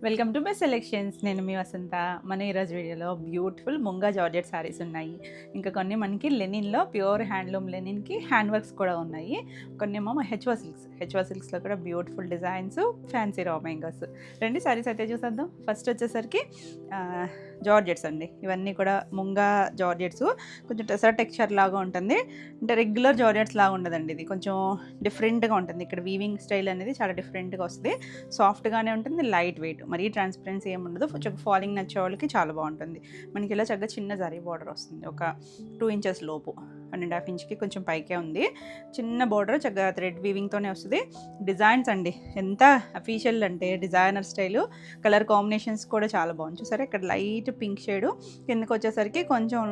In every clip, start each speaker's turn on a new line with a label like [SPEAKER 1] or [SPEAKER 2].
[SPEAKER 1] Welcome to my selections. నేను మీ వసంత. మన ఈరోజు వీడియోలో బ్యూటిఫుల్ ముంగా జార్జెట్ శారీస్ ఉన్నాయి. ఇంకా కొన్ని మనకి లెనిన్లో ప్యూర్ హ్యాండ్లూమ్ లెనిన్కి హ్యాండ్ వర్క్స్ కూడా ఉన్నాయి. కొన్ని ఏమో హెచ్వా సిల్క్స్లో కూడా బ్యూటిఫుల్ డిజైన్స్, ఫ్యాన్సీ రా మ్యాంగోస్. రెండు శారీస్ అయితే చూసేద్దాం. ఫస్ట్ వచ్చేసరికి జార్జెట్స్ అండి. ఇవన్నీ కూడా ముంగా జార్జెట్స్. కొంచెం టెసర్ టెక్స్చర్ లాగా ఉంటుంది, అంటే రెగ్యులర్ జార్జెట్స్ లాగా ఉండదండి. ఇది కొంచెం డిఫరెంట్గా ఉంటుంది. ఇక్కడ వీవింగ్ స్టైల్ అనేది చాలా డిఫరెంట్గా వస్తుంది. సాఫ్ట్గానే ఉంటుంది, లైట్ వెయిట్, మరీ ట్రాన్స్పరెన్సీ ఏమి ఉండదు. కొంచెం ఫాలింగ్ నచ్చే వాళ్ళకి చాలా బాగుంటుంది. మనకి ఇలా చక్కగా చిన్న జరీ బార్డర్ వస్తుంది, ఒక 2 ఇంచెస్ లోపు, 1.5 ఇంచ్కి కొంచెం పైకే ఉంది. చిన్న బార్డర్ చక్కగా థ్రెడ్ వీవింగ్తోనే వస్తుంది. డిజైన్స్ అండి ఎంత అఫీషియల్ అంటే డిజైనర్ స్టైలు. కలర్ కాంబినేషన్స్ కూడా చాలా బాగుంది. చూసారా, ఇక్కడ లైట్ పింక్ షేడు, కిందకి వచ్చేసరికి కొంచెం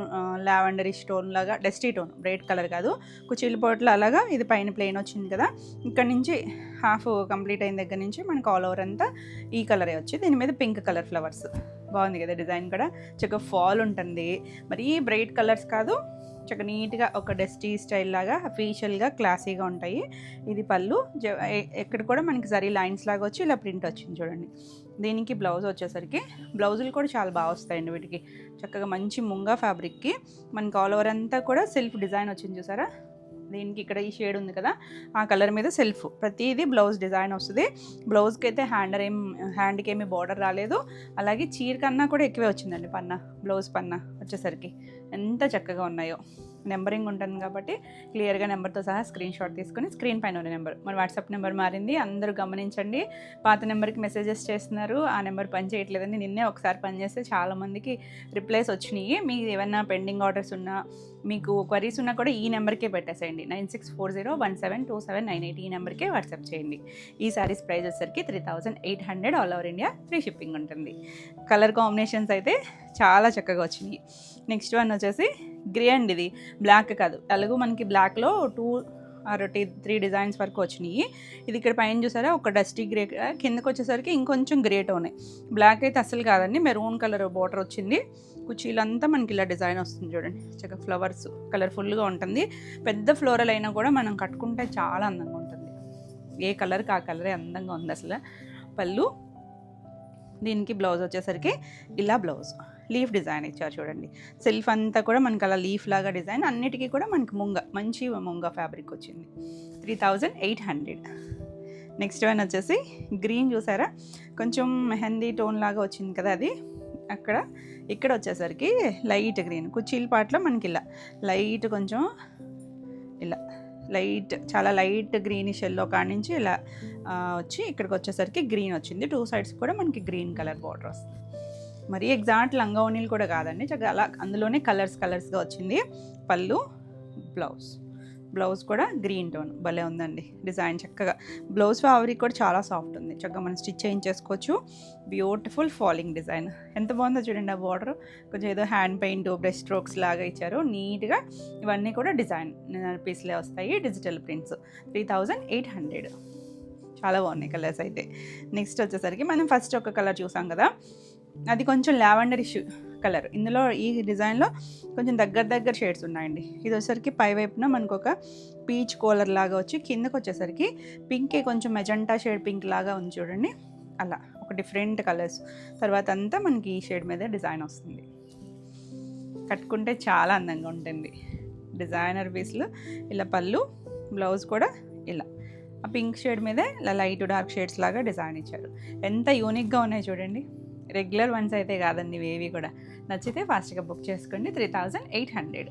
[SPEAKER 1] లావెండరీ స్టోన్ లాగా, డస్టీ టోన్, బ్రైట్ కలర్ కాదు, కుచీల పోట్లు అలాగా. ఇది పైన ప్లెయిన్ వచ్చింది కదా, ఇక్కడ నుంచి హాఫ్ కంప్లీట్ అయిన దగ్గర నుంచి మనకు ఆల్ ఓవర్ అంతా ఈ కలరే వచ్చి, దీని మీద పింక్ కలర్ ఫ్లవర్స్. బాగుంది కదా డిజైన్ కూడా. చక్కగా ఫాల్ ఉంటుంది, మరీ బ్రైట్ కలర్స్ కాదు, చక్కగా నీట్గా ఒక డస్టీ స్టైల్ లాగా అఫీషియల్గా క్లాసీగా ఉంటాయి. ఇది పళ్ళు, ఎక్కడ కూడా మనకి జరీ లైన్స్ లాగా వచ్చి ఇలా ప్రింట్ వచ్చింది చూడండి. దీనికి బ్లౌజ్ వచ్చేసరికి, బ్లౌజులు కూడా చాలా బాగా వస్తాయండి వీటికి. చక్కగా మంచి ముంగా ఫ్యాబ్రిక్కి మనకి ఆల్ ఓవర్ అంతా కూడా సెల్ఫ్ డిజైన్ వచ్చింది చూసారా. దీనికి ఇక్కడ ఈ షేడ్ ఉంది కదా, ఆ కలర్ మీద సెల్ఫ్ ప్రతిదీ బ్లౌజ్ డిజైన్ వస్తుంది. బ్లౌజ్కి అయితే హ్యాండ్కి ఏమి బార్డర్ రాలేదు. అలాగే చీర కన్నా కూడా ఎక్కువే వచ్చిందండి పన్నా, బ్లౌజ్ పన్నా వచ్చేసరికి. ఎంత చక్కగా ఉన్నాయో. నెంబరింగ్ ఉంటుంది కాబట్టి క్లియర్గా నెంబర్తో సహా స్క్రీన్ షాట్ తీసుకొని, స్క్రీన్ పైన ఉన్న నెంబర్, మన వాట్సాప్ నెంబర్ మారింది, అందరూ గమనించండి. పాత నెంబర్కి మెసేజెస్ చేస్తున్నారు, ఆ నెంబర్ పని చేయట్లేదండి. నిన్నే ఒకసారి పని చేస్తే చాలామందికి రిప్లైస్ వచ్చినాయి. మీకు ఏమైనా పెండింగ్ ఆర్డర్స్ ఉన్నా, మీకు క్వరీస్ ఉన్నా కూడా ఈ నెంబర్కే పెట్టేసేయండి. 9640172798 ఈ నెంబర్కే వాట్సాప్ చేయండి. ఈ శారీస్ ప్రైస్ వచ్చేసరికి 3800 all over India, free shipping ఉంటుంది. కలర్ కాంబినేషన్స్ అయితే చాలా చక్కగా వచ్చినాయి. నెక్స్ట్ వన్ వచ్చేసి గ్రే అండి. ఇది బ్లాక్ కాదు, అలాగే మనకి బ్లాక్లో 2 or 3 డిజైన్స్ వరకు వచ్చినాయి. ఇది ఇక్కడ పైన చూసారా ఒక డస్టీ గ్రే, కిందకి వచ్చేసరికి ఇంకొంచెం గ్రే టోనే. బ్లాక్ అయితే అసలు కాదండి, మెరూన్ కలర్ బార్డర్ వచ్చింది. కుచీలంతా మనకి ఇలా డిజైన్ వస్తుంది చూడండి. చక్కగా ఫ్లవర్స్ కలర్ఫుల్గా ఉంటుంది. పెద్ద ఫ్లోరల్ అయినా కూడా మనం కట్టుకుంటే చాలా అందంగా ఉంటుంది. ఏ కలర్కి ఆ కలరే అందంగా ఉంది అసలు. పళ్ళు, దీనికి బ్లౌజ్ వచ్చేసరికి ఇలా బ్లౌజ్ లీఫ్ డిజైన్ ఇచ్చారు చూడండి. సెల్ఫ్ అంతా కూడా మనకి అలా లీఫ్ లాగా డిజైన్, అన్నిటికీ కూడా మనకి మంచి ముంగా ఫ్యాబ్రిక్ వచ్చింది. 3800. నెక్స్ట్ వన్ వచ్చేసి గ్రీన్ చూసారా, కొంచెం మెహందీ టోన్ లాగా వచ్చింది కదా అది. ఇక్కడ వచ్చేసరికి లైట్ గ్రీన్, కుచీల పాటలో మనకి ఇలా లైట్, కొంచెం ఇలా లైట్, చాలా లైట్ గ్రీనిష్ ఎల్లో కాడి నుంచి ఇలా వచ్చి ఇక్కడికి వచ్చేసరికి గ్రీన్ వచ్చింది. 2 సైడ్స్ కూడా మనకి గ్రీన్ కలర్ బార్డర్ వస్తుంది. మరీ ఎగ్జాక్ట్ లంగావోణీలు కూడా కాదండి, చక్కగా అలా అందులోనే కలర్స్గా వచ్చింది. పళ్ళు, బ్లౌజ్ కూడా గ్రీన్ టోన్, భలే ఉందండి డిజైన్. చక్కగా బ్లౌజ్ ఫ్యాబ్రిక్ కూడా చాలా సాఫ్ట్ ఉంది, చక్కగా మనం స్టిచ్ చేయించేసుకోవచ్చు. బ్యూటిఫుల్ ఫాలింగ్ డిజైన్, ఎంత బాగుందో చూడండి. ఆ బార్డర్ కొంచెం ఏదో హ్యాండ్ పెయింట్, బ్రష్ స్ట్రోక్స్ లాగా ఇచ్చారు నీట్గా. ఇవన్నీ కూడా డిజైన్ పీస్లే వస్తాయి, డిజిటల్ ప్రింట్స్. 3800. చాలా బాగున్నాయి కలర్స్ అయితే. నెక్స్ట్ వచ్చేసరికి మనం ఫస్ట్ ఒక కలర్ చూసాం కదా, అది కొంచెం లావెండరిష్ కలర్. ఇందులో ఈ డిజైన్లో కొంచెం దగ్గర షేడ్స్ ఉన్నాయండి. ఇది వచ్చేసరికి పై వైపున మనకు ఒక పీచ్ కోలర్ లాగా వచ్చి, కిందకు వచ్చేసరికి పింకే కొంచెం మెజెంటా షేడ్ పింక్ లాగా ఉంది చూడండి. అలా ఒక డిఫరెంట్ కలర్స్. తర్వాత అంతా మనకి ఈ షేడ్ మీద డిజైన్ వస్తుంది. కట్టుకుంటే చాలా అందంగా ఉంటుంది. డిజైనర్ పీస్లు. ఇలా పళ్ళు, బ్లౌజ్ కూడా ఇలా ఆ పింక్ షేడ్ మీద ఇలా లైట్ డార్క్ షేడ్స్ లాగా డిజైన్ ఇచ్చారు. ఎంత యూనిక్గా ఉన్నాయి చూడండి. రెగ్యులర్ వన్స్ అయితే కాదండి ఇవేవి కూడా. నచ్చితే ఫాస్ట్గా బుక్ చేసుకోండి. 3800.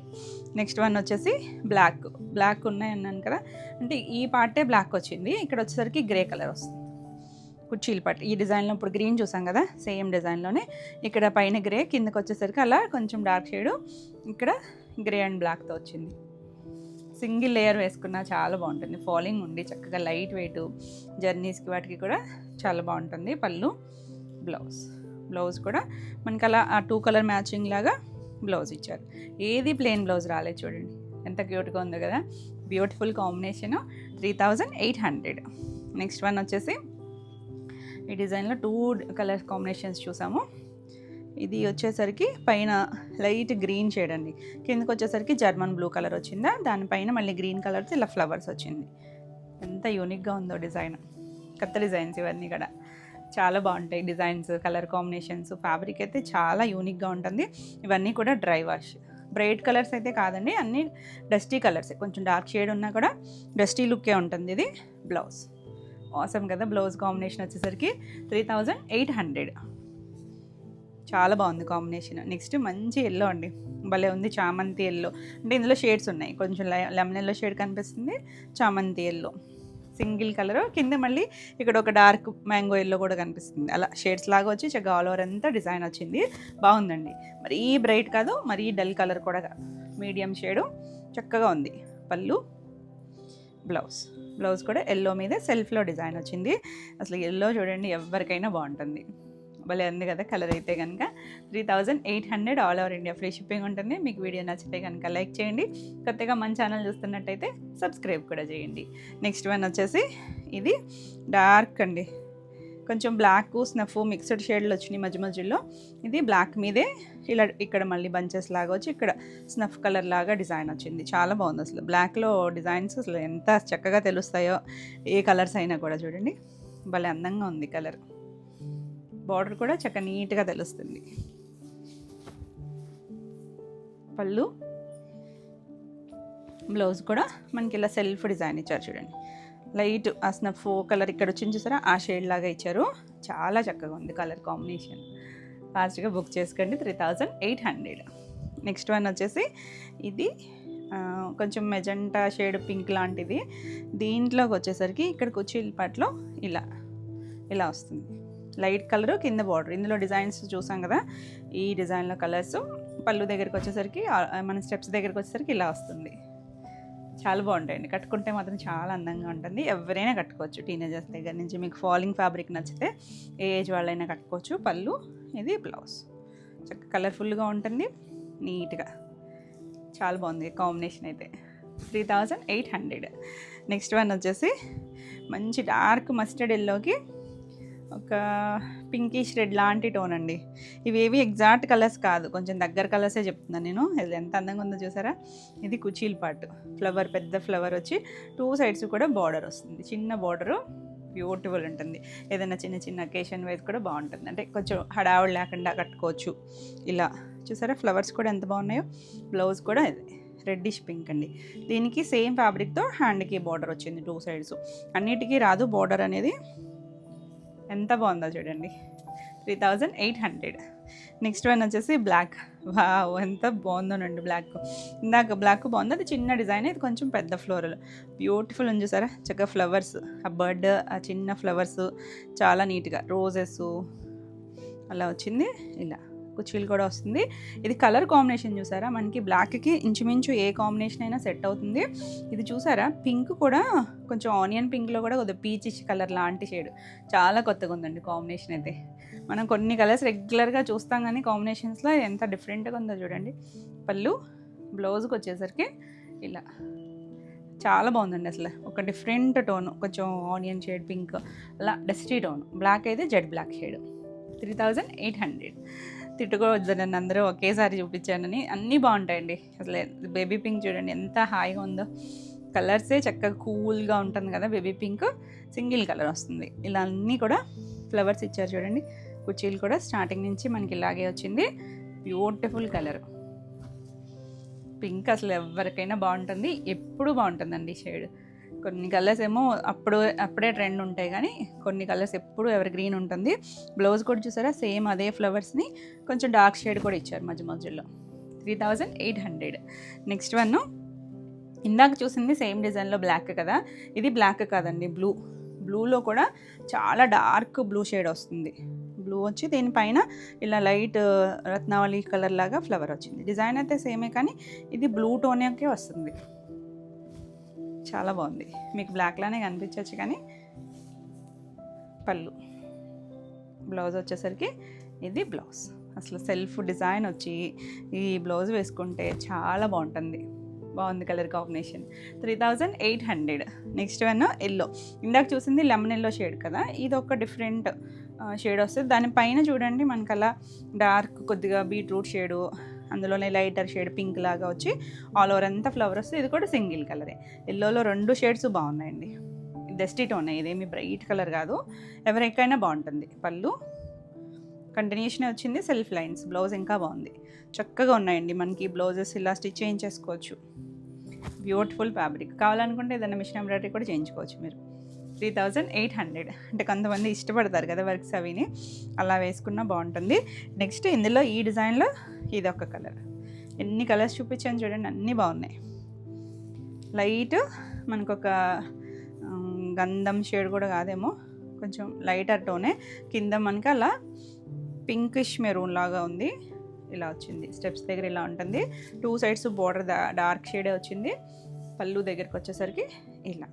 [SPEAKER 1] నెక్స్ట్ వన్ వచ్చేసి బ్లాక్ ఉన్నాయి అన్నాను కదా, అంటే ఈ పార్టే బ్లాక్ వచ్చింది. ఇక్కడ వచ్చేసరికి గ్రే కలర్ వస్తుంది. కుర్చీల పార్ట్ ఈ డిజైన్లో ఇప్పుడు గ్రీన్ చూసాం కదా, సేమ్ డిజైన్లోనే ఇక్కడ పైన గ్రే, కిందకి వచ్చేసరికి అలా కొంచెం డార్క్ షేడు, ఇక్కడ గ్రే అండ్ బ్లాక్తో వచ్చింది. సింగిల్ లేయర్ వేసుకున్నా చాలా బాగుంటుంది. ఫాలింగ్ ఉండి చక్కగా లైట్ వెయిట్, జర్నీస్కి వాటికి కూడా చాలా బాగుంటుంది. పళ్ళు, బ్లౌజ్ కూడా మనకి అలా ఆ 2 కలర్ మ్యాచింగ్ లాగా బ్లౌజ్ ఇచ్చారు. ఏది ప్లెయిన్ బ్లౌజ్ రాలేదు చూడండి, ఎంత క్యూట్గా ఉందో కదా. Beautiful combination. 3800. నెక్స్ట్ వన్ వచ్చేసి ఈ డిజైన్లో 2 కలర్ కాంబినేషన్స్ చూసాము. ఇది వచ్చేసరికి పైన లైట్ గ్రీన్ షేడ్ అండి, కిందకి వచ్చేసరికి జర్మన్ బ్లూ కలర్ వచ్చిందా, దానిపైన మళ్ళీ గ్రీన్ కలర్తో ఇలా ఫ్లవర్స్ వచ్చింది. ఎంత యూనిక్గా ఉందో డిజైన్. కొత్త డిజైన్స్ ఇవన్నీ కూడా చాలా బాగుంటాయి డిజైన్స్, కలర్ కాంబినేషన్స్. ఫ్యాబ్రిక్ అయితే చాలా యూనిక్గా ఉంటుంది. ఇవన్నీ కూడా డ్రై వాష్. బ్రైట్ కలర్స్ అయితే కాదండి, అన్నీ డస్టీ కలర్సే. కొంచెం డార్క్ షేడ్ ఉన్నా కూడా డస్టీ లుక్కే ఉంటుంది. ఇది బ్లౌజ్. ఆసమ్ కదా. బ్లౌజ్ కాంబినేషన్ వచ్చేసరికి 3800. చాలా బాగుంది కాంబినేషన్. నెక్స్ట్ మంచి ఎల్లో అండి, భలే ఉంది. చామంతి ఎల్లో అంటే ఇందులో షేడ్స్ ఉన్నాయి. కొంచెం లెమన్ ఎల్లో షేడ్ కనిపిస్తుంది, చామంతి ఎల్లో సింగిల్ కలర్, కింద మళ్ళీ ఇక్కడ ఒక డార్క్ మ్యాంగో ఎల్లో కూడా కనిపిస్తుంది. అలా షేడ్స్ లాగా వచ్చి చక్కగా ఆల్ ఓవర్ అంతా డిజైన్ వచ్చింది. బాగుందండి. మరీ బ్రైట్ కాదు, మరీ డల్ కలర్ కూడా కాదు, మీడియం షేడు చక్కగా ఉంది. పళ్ళు, బ్లౌజ్ కూడా ఎల్లో మీద సెల్ఫ్లో డిజైన్ వచ్చింది. అసలు ఎల్లో చూడండి ఎవరికైనా బాగుంటుంది. భలే ఉంది కదా కలర్ అయితే కనుక. 3800 all over India free shipping ఉంటుంది. మీకు వీడియో నచ్చితే కనుక లైక్ చేయండి. కొత్తగా మన ఛానల్ చూస్తున్నట్టయితే సబ్స్క్రైబ్ కూడా చేయండి. నెక్స్ట్ వన్ వచ్చేసి ఇది డార్క్ అండి, కొంచెం బ్లాక్ స్నఫ్ మిక్స్డ్ షేడ్లు వచ్చినాయి మధ్య మధ్యలో. ఇది బ్లాక్ మీదే ఇలా ఇక్కడ మళ్ళీ బంచెస్ లాగా వచ్చి ఇక్కడ స్నఫ్ కలర్ లాగా డిజైన్ వచ్చింది. చాలా బాగుంది. అసలు బ్లాక్లో డిజైన్స్ అసలు ఎంత చక్కగా తెలుస్తాయో, ఏ కలర్స్ అయినా కూడా చూడండి భలే అందంగా ఉంది కలర్. బార్డర్ కూడా చక్కగా నీట్గా తెలుస్తుంది. పళ్ళు, బ్లౌజ్ కూడా మనకి ఇలా సెల్ఫ్ డిజైన్ ఇచ్చారు చూడండి. లైట్ ఆ స్నఫ్ కలర్ ఇక్కడ వచ్చింది చూసారా, ఆ షేడ్ లాగా ఇచ్చారు. చాలా చక్కగా ఉంది కలర్ కాంబినేషన్. ఫాస్ట్గా బుక్ చేసుకోండి. 3800. నెక్స్ట్ వన్ వచ్చేసి ఇది కొంచెం మెజెంటా షేడ్ పింక్ లాంటిది. దీంట్లోకి వచ్చేసరికి ఇక్కడ కుర్చీల పాటలో ఇలా వస్తుంది. లైట్ కలర్ కింద బార్డర్. ఇందులో డిజైన్స్ చూసాం కదా, ఈ డిజైన్లో కలర్స్. పళ్ళు దగ్గరికి వచ్చేసరికి మన స్టెప్స్ దగ్గరికి వచ్చేసరికి ఇలా వస్తుంది. చాలా బాగుంటాయండి. కట్టుకుంటే మాత్రం చాలా అందంగా ఉంటుంది. ఎవరైనా కట్టుకోవచ్చు, టీనేజర్స్ దగ్గర నుంచి. మీకు ఫాలింగ్ ఫ్యాబ్రిక్ నచ్చితే ఏ ఏజ్ వాళ్ళైనా కట్టుకోవచ్చు. పళ్ళు, ఇది బ్లౌజ్. చక్కగా కలర్ఫుల్గా ఉంటుంది, నీట్గా. చాలా బాగుంది కాంబినేషన్ అయితే. 3800. నెక్స్ట్ వన్ వచ్చేసి మంచి డార్క్ మస్టర్డ్ ఎల్లోకి ఒక పింకిష్ రెడ్ లాంటి టోన్ అండి. ఇవేవి ఎగ్జాక్ట్ కలర్స్ కాదు, కొంచెం దగ్గర కలర్సే చెప్తున్నాను నేను. ఇది ఎంత అందంగా ఉందో చూసారా. ఇది కుచీల్ పార్ట్. ఫ్లవర్, పెద్ద ఫ్లవర్ వచ్చి 2 సైడ్స్ కూడా బార్డర్ వస్తుంది. చిన్న బార్డరు, బ్యూటిఫుల్ ఉంటుంది. ఏదైనా చిన్న చిన్న అకేషన్ వైజ్ కూడా బాగుంటుంది. అంటే కొంచెం హడావుడి లేకుండా కట్టుకోవచ్చు. ఇలా చూసారా ఫ్లవర్స్ కూడా ఎంత బాగున్నాయో. బ్లౌజ్ కూడా ఇది రెడ్డిష్ పింక్ అండి. దీనికి సేమ్ ఫ్యాబ్రిక్తో హ్యాండ్కి బార్డర్ వచ్చింది 2 సైడ్స్. అన్నిటికీ రాదు బార్డర్ అనేది. ఎంత బాగుందో చూడండి. 3800. నెక్స్ట్ వన్ వచ్చేసి బ్లాక్. వావ్, ఎంత బాగుందోనండి బ్లాక్. ఇందాక బ్లాక్ బాగుంది, అది చిన్న డిజైన్. ఇది కొంచెం పెద్ద ఫ్లోరల్, బ్యూటిఫుల్ ఉంది చూసారా. చక్కగా ఫ్లవర్స్, ఆ బర్డ్, ఆ చిన్న ఫ్లవర్స్ చాలా నీట్గా రోజెస్ అలా వచ్చింది. ఇలా కుచీలు కూడా వస్తుంది. ఇది కలర్ కాంబినేషన్ చూసారా, మనకి బ్లాక్కి ఇంచుమించు ఏ కాంబినేషన్ అయినా సెట్ అవుతుంది. ఇది చూసారా, పింక్ కూడా కొంచెం ఆనియన్ పింక్లో కూడా కొద్దిగా పీచిష్ కలర్ లాంటి షేడ్. చాలా కొత్తగా ఉందండి కాంబినేషన్ అయితే. మనం కొన్ని కలర్స్ రెగ్యులర్గా చూస్తాం కానీ కాంబినేషన్స్లో ఎంత డిఫరెంట్గా ఉందో చూడండి. పళ్ళు, బ్లౌజ్కి వచ్చేసరికి ఇలా చాలా బాగుందండి. అసలు ఒక డిఫరెంట్ టోన్, కొంచెం ఆనియన్ షేడ్ పింక్, అలా డస్టీ టోన్. బ్లాక్ అయితే జెడ్ బ్లాక్ షేడ్. 3800. తిట్టుకోవద్దు నన్ను అందరూ ఒకేసారి చూపించానని. అన్నీ బాగుంటాయండి. అసలు బేబీ పింక్ చూడండి ఎంత హాయిగా ఉందో. కలర్సే చక్కగా కూల్గా ఉంటుంది కదా. బేబీ పింక్ సింగిల్ కలర్ వస్తుంది. ఇలా అన్నీ కూడా ఫ్లవర్స్ ఇచ్చారు చూడండి. కుర్చీలు కూడా స్టార్టింగ్ నుంచి మనకి ఇలాగే వచ్చింది. Beautiful colour pink. అసలు ఎవరికైనా బాగుంటుంది, ఎప్పుడు బాగుంటుందండి షేడ్. కొన్ని కలర్స్ ఏమో అప్పుడే ట్రెండ్ ఉంటాయి కానీ కొన్ని కలర్స్ ఎప్పుడు ఎవర్ గ్రీన్ ఉంటుంది. బ్లౌజ్ కూడా చూసారా సేమ్ అదే ఫ్లవర్స్ని కొంచెం డార్క్ షేడ్ కూడా ఇచ్చారు మధ్య మధ్యలో. 3800. నెక్స్ట్ వన్ ఇందాక చూసింది సేమ్ డిజైన్లో బ్లాక్ కదా, ఇది బ్లాక్ కాదండి, బ్లూలో కూడా చాలా డార్క్ బ్లూ షేడ్ వస్తుంది. బ్లూ వచ్చి దీనిపైన ఇలా లైట్ రత్నావళి కలర్ లాగా ఫ్లవర్ వచ్చింది. డిజైన్ అయితే సేమే కానీ ఇది బ్లూ టోన్కే వస్తుంది. చాలా బాగుంది. మీకు బ్లాక్లానే కనిపించవచ్చు కానీ. పళ్ళు, బ్లౌజ్ వచ్చేసరికి ఇది బ్లౌజ్. అసలు సెల్ఫ్ డిజైన్ వచ్చి ఈ బ్లౌజ్ వేసుకుంటే చాలా బాగుంటుంది. బాగుంది colour combination. 3800. Next one yellow. ఇందాక చూసింది లెమన్ ఎల్లో షేడ్ కదా, ఇది ఒక డిఫరెంట్ షేడ్ వస్తుంది. దానిపైన చూడండి మనకు అలా డార్క్ కొద్దిగా బీట్రూట్ షేడు, అందులోనే లైటర్ షేడ్ పింక్ లాగా వచ్చి ఆల్ ఓవర్ అంతా ఫ్లవర్ వస్తుంది. ఇది కూడా సింగిల్ కలరే. ఎల్లోలో 2 షేడ్స్ బాగున్నాయండి. డస్టీ టోన్, ఇదేమి బ్రైట్ కలర్ కాదు, ఎవరికైనా బాగుంటుంది. పళ్ళు కంటిన్యూషన్ వచ్చింది, సెల్ఫ్ లైన్స్. బ్లౌజ్ ఇంకా బాగుంది, చక్కగా ఉన్నాయండి. మనకి బ్లౌజెస్ ఇలా స్టిచ్ చేయించేసుకోవచ్చు. Beautiful fabric. కావాలనుకుంటే ఏదైనా మిషన్ ఎంబ్రాయిడరీ కూడా చేయించుకోవచ్చు మీరు. 3800. అంటే కొంతమంది ఇష్టపడతారు కదా వర్క్స్ అవిని, అలా వేసుకున్నా బాగుంటుంది. నెక్స్ట్ ఇందులో ఈ డిజైన్లో ఇది ఒక కలర్. ఎన్ని కలర్స్ చూపించాను చూడండి, అన్నీ బాగున్నాయి. లైట్ మనకొక గంధం షేడ్ కూడా కాదేమో, కొంచెం లైటర్ టోనే. కింద మనకి అలా పింకిష్ మెరూన్ లాగా ఉంది, ఇలా వచ్చింది. స్టెప్స్ దగ్గర ఇలా ఉంటుంది. 2 సైడ్స్ బోర్డర్ డార్క్ షేడే వచ్చింది. పళ్ళు దగ్గరికి వచ్చేసరికి ఇలా,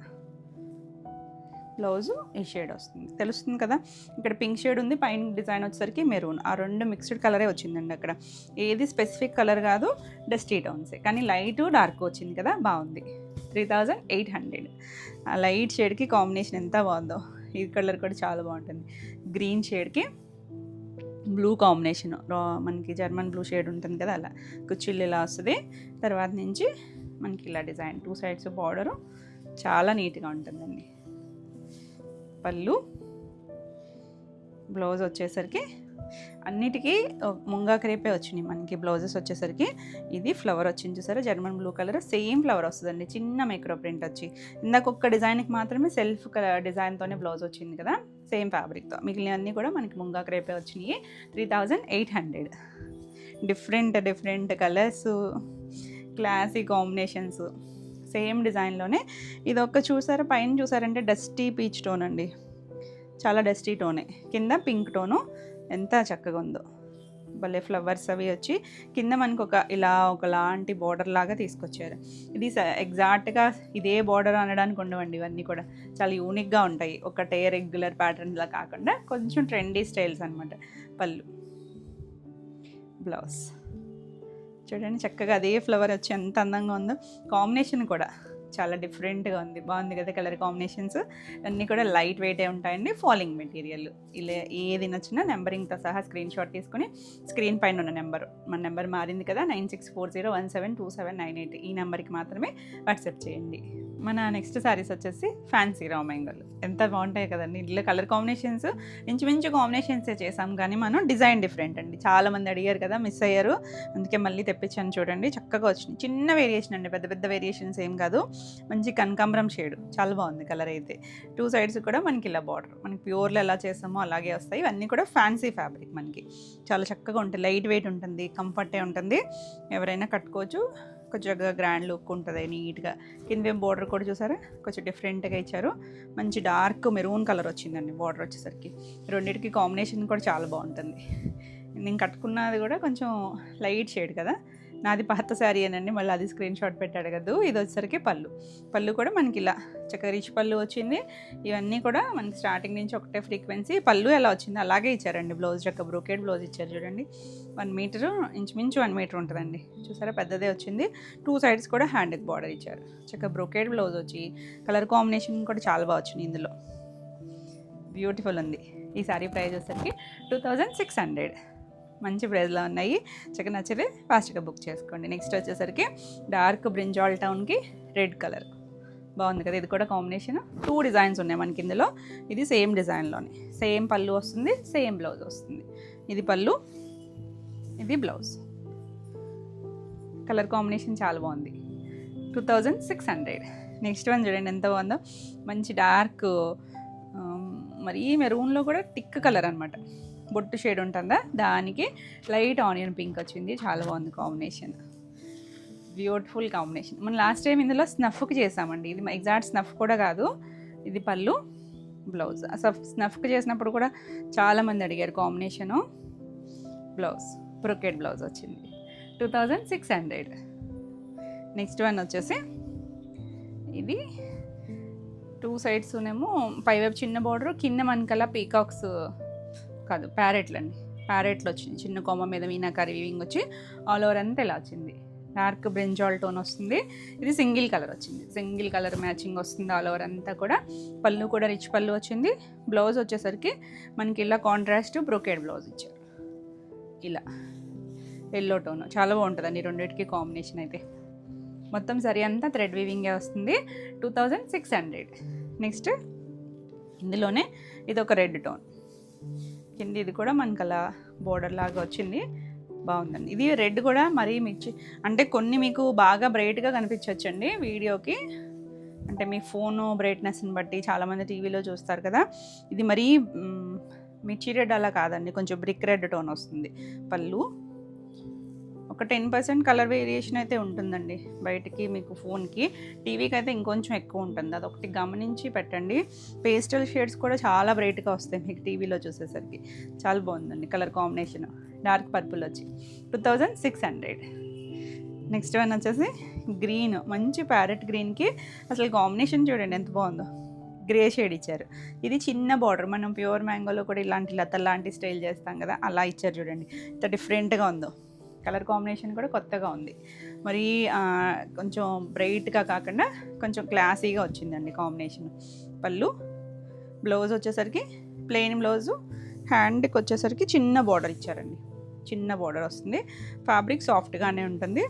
[SPEAKER 1] బ్లౌజు ఈ షేడ్ వస్తుంది, తెలుస్తుంది కదా. ఇక్కడ పింక్ షేడ్ ఉంది, పైన డిజైన్ వచ్చేసరికి మెరూన్. ఆ 2 మిక్స్డ్ కలరే వచ్చిందండి అక్కడ. ఏది స్పెసిఫిక్ కలర్ కాదు, డస్టీ టోన్సే, కానీ లైట్ డార్క్ వచ్చింది కదా, బాగుంది. 3800. ఆ లైట్ షేడ్కి కాంబినేషన్ ఎంత బాగుందో. ఈ కలర్ కూడా చాలా బాగుంటుంది. గ్రీన్ షేడ్కి బ్లూ కాంబినేషన్, మనకి జర్మన్ బ్లూ షేడ్ ఉంటుంది కదా, అలా కుచ్చిళ్ళు ఇలా వస్తుంది. తర్వాత నుంచి మనకి ఇలా డిజైన్ 2 సైడ్స్ బార్డరు చాలా నీట్గా ఉంటుందండి. పళ్ళు, బ్లౌజ్ వచ్చేసరికి అన్నిటికీ ముంగా క్రేపే వచ్చినాయి మనకి బ్లౌజెస్ వచ్చేసరికి. ఇది ఫ్లవర్ వచ్చింది చూసారా, German blue colour, same flower వస్తుందండి, చిన్న మైక్రో ప్రింట్ వచ్చి. ఇందాక ఒక్క డిజైన్కి మాత్రమే సెల్ఫ్ డిజైన్తోనే బ్లౌజ్ వచ్చింది కదా, సేమ్ ఫ్యాబ్రిక్తో. మిగిలినవన్నీ కూడా మనకి ముంగా క్రేపే వచ్చినాయి. 3800. Different colours, classy combinations, same డిజైన్లోనే. ఇది ఒక్క చూసారా, పైన చూసారంటే డస్టీ పీచ్ టోన్ అండి, చాలా డస్టీ టోనే. కింద పింక్ టోను, ఎంత చక్కగా ఉందో. భలే ఫ్లవర్స్ అవి వచ్చి కింద మనకు ఒకలాంటి బోర్డర్ లాగా తీసుకొచ్చారు. ఇది ఎగ్జాక్ట్గా ఇదే బోర్డర్ అనడానికి ఉండవండి, ఇవన్నీ కూడా చాలా యూనిక్గా ఉంటాయి. ఒకటే రెగ్యులర్ ప్యాటర్న్లా కాకుండా కొంచెం ట్రెండీ స్టైల్స్ అనమాట. పళ్ళు, బ్లౌజ్ చూడండి చక్కగా అదే ఫ్లవర్ వచ్చి ఎంత అందంగా ఉందో. కాంబినేషన్ కూడా చాలా డిఫరెంట్గా ఉంది, బాగుంది కదా కలర్ కాంబినేషన్స్. అన్నీ కూడా లైట్ వెయిటే ఉంటాయండి. Falling material. ఇలా ఏది నచ్చినా నెంబరింగ్తో సహా స్క్రీన్ షాట్ తీసుకుని స్క్రీన్ పైన ఉన్న నెంబర్, మన నెంబర్ మారింది కదా, 9640172798, ఈ నెంబర్కి మాత్రమే వాట్సాప్ చేయండి. మన నెక్స్ట్ శారీస్ వచ్చేసి ఫ్యాన్సీ రామంగల్. ఎంత బాగుంటాయి కదండి. ఇందులో కలర్ కాంబినేషన్స్ ఇంచుమించు కాంబినేషన్సే చేసాం, కానీ మనం డిజైన్ డిఫరెంట్ అండి. చాలామంది అడిగారు కదా, మిస్ అయ్యారు, అందుకే మళ్ళీ తెప్పించాను. చూడండి చక్కగా వచ్చినాయి. చిన్న వేరియేషన్ అండి, పెద్ద వేరియేషన్స్ ఏం కాదు. మంచి కనకాంబరం షేడ్, చాలా బాగుంది కలర్ అయితే. 2 సైడ్స్ కూడా మనకి ఇలా బార్డర్, మనకి ప్యూర్లో ఎలా చేసామో అలాగే వస్తాయి. ఇవన్నీ కూడా ఫ్యాన్సీ ఫ్యాబ్రిక్, మనకి చాలా చక్కగా ఉంటుంది. లైట్ వెయిట్ ఉంటుంది, కంఫర్టే ఉంటుంది, ఎవరైనా కట్టుకోవచ్చు. కొంచెం గ్రాండ్ లుక్ ఉంటుంది నీట్గా. కింద బోర్డర్ కూడా చూసారా, కొంచెం డిఫరెంట్గా ఇచ్చారు. మంచి డార్క్ మెరూన్ కలర్ వచ్చిందండి బోర్డర్ వచ్చేసరికి. రెండింటికి కాంబినేషన్ కూడా చాలా బాగుంటుంది. నేను కట్టుకున్నది కూడా కొంచెం లైట్ షేడ్ కదా, నాది పాత శారీ అనండి, మళ్ళీ అది స్క్రీన్ షాట్ పెట్టాడు కదా. ఇది వచ్చేసరికి పళ్ళు కూడా మనకి ఇలా చక్కగా రిచ్ పళ్ళు వచ్చింది. ఇవన్నీ కూడా మనకి స్టార్టింగ్ నుంచి ఒకటే ఫ్రీక్వెన్సీ. పళ్ళు ఎలా వచ్చింది అలాగే ఇచ్చారండి. బ్లౌజ్ చక్క బ్రోకెడ్ బ్లౌజ్ ఇచ్చారు చూడండి. 1 మీటర్, ఇంచుమించు 1 మీటర్ ఉంటుందండి. చూసారా పెద్దదే వచ్చింది. 2 సైడ్స్ కూడా హ్యాండ్కి బార్డర్ ఇచ్చారు. చక్క బ్రోకెడ్ బ్లౌజ్ వచ్చి కలర్ కాంబినేషన్ కూడా చాలా బాగా వచ్చింది. ఇందులో బ్యూటిఫుల్ ఉంది. ఈ శారీ ప్రైస్ వచ్చేసరికి 2600. మంచి ప్రైస్లో ఉన్నాయి. చక్కగా నచ్చితే ఫాస్ట్గా బుక్ చేసుకోండి. నెక్స్ట్ వచ్చేసరికి డార్క్ బ్రింజాల్ టౌన్కి రెడ్ కలర్, బాగుంది కదా. ఇది కూడా కాంబినేషన్. 2 డిజైన్స్ ఉన్నాయి మనకి ఇందులో. ఇది సేమ్ డిజైన్లోనే, సేమ్ పళ్ళు వస్తుంది, సేమ్ బ్లౌజ్ వస్తుంది. ఇది పళ్ళు, ఇది బ్లౌజ్. కలర్ కాంబినేషన్ చాలా బాగుంది. 2600. నెక్స్ట్ వన్ చూడండి ఎంత బాగుందో. మంచి డార్క్ మరీ మెరూన్లో కూడా టిక్ కలర్ అనమాట, బొట్టు షేడ్ ఉంటుందా, దానికి లైట్ ఆనియన్ పింక్ వచ్చింది. చాలా బాగుంది కాంబినేషన్, బ్యూటిఫుల్ కాంబినేషన్. మనం లాస్ట్ టైం ఇందులో స్నఫ్కి చేసామండి. ఇది ఎగ్జాక్ట్ స్నఫ్ కూడా కాదు. ఇది పళ్ళు, బ్లౌజ్. స్నఫ్కి చేసినప్పుడు కూడా చాలామంది అడిగారు కాంబినేషను. బ్లౌజ్ బ్రొకెట్ బ్లౌజ్ వచ్చింది. 2600. నెక్స్ట్ వన్ వచ్చేసి ఇది 2 సైడ్స్ ఏమో పైవైపు చిన్న బార్డర్, కింద మనకల్లా పీకాక్స్ కాదు ప్యారెట్లు అండి, ప్యారెట్లు వచ్చింది. చిన్న కొమ్మ మీద మీనాకారి వీవింగ్ వచ్చి ఆల్ ఓవర్ అంతా ఇలా వచ్చింది. డార్క్ బ్రింజాల్ టోన్ వస్తుంది. ఇది సింగిల్ కలర్ వచ్చింది, సింగిల్ కలర్ మ్యాచింగ్ వస్తుంది ఆల్ ఓవర్ అంతా కూడా. పళ్ళు కూడా రిచ్ పళ్ళు వచ్చింది. బ్లౌజ్ వచ్చేసరికి మనకి ఇలా కాంట్రాస్ట్ బ్రోకెడ్ బ్లౌజ్ ఇచ్చారు. ఇలా ఎల్లో టోన్ చాలా బాగుంటుందండి రెండింటికి కాంబినేషన్ అయితే. మొత్తం సరి అంతా థ్రెడ్ వీవింగే వస్తుంది. 2600. నెక్స్ట్ ఇందులోనే ఇది ఒక రెడ్ టోన్ కింద, ఇది కూడా మనకు అలా బోర్డర్ లాగా వచ్చింది, బాగుందండి. ఇది రెడ్ కూడా మరీ మిర్చి అంటే కొన్ని మీకు బాగా బ్రైట్గా కనిపించవచ్చండి వీడియోకి, అంటే మీ ఫోను బ్రైట్నెస్ని బట్టి చాలామంది టీవీలో చూస్తారు కదా. ఇది మరీ మిర్చి రెడ్ అలా కాదండి, కొంచెం బ్రిక్ రెడ్ టోన్ వస్తుంది. పళ్ళు ఒక 10% కలర్ వేరియేషన్ అయితే ఉంటుందండి బయటికి, మీకు ఫోన్కి టీవీకి అయితే ఇంకొంచెం ఎక్కువ ఉంటుంది, అదొకటి గమనించి పెట్టండి. పేస్టల్ షేడ్స్ కూడా చాలా బ్రైట్గా వస్తాయి మీకు టీవీలో చూసేసరికి. చాలా బాగుందండి కలర్ కాంబినేషన్, డార్క్ పర్పుల్ వచ్చి 2600. నెక్స్ట్ వన్ వచ్చేసి గ్రీన్, మంచి ప్యారెట్ గ్రీన్కి అసలు కాంబినేషన్ చూడండి ఎంత బాగుందో, గ్రే షేడ్ ఇచ్చారు. ఇది చిన్న బార్డర్, మనం ప్యూర్ మ్యాంగోలో కూడా ఇలాంటి లత లాంటి స్టైల్ చేస్తాం కదా, అలా ఇచ్చారు చూడండి ఎంత డిఫరెంట్గా ఉందో. కలర్ కాంబినేషన్ కూడా కొత్తగా ఉంది, మరి కొంచెం బ్రైట్గా కాకుండా కొంచెం క్లాసీగా వచ్చిందండి కాంబినేషన్. పళ్ళు, బ్లౌజ్ వచ్చేసరికి ప్లెయిన్ బ్లౌజు, హ్యాండ్కి వచ్చేసరికి చిన్న బార్డర్ ఇచ్చారండి, చిన్న బార్డర్ వస్తుంది. ఫ్యాబ్రిక్ సాఫ్ట్గానే ఉంటుంది.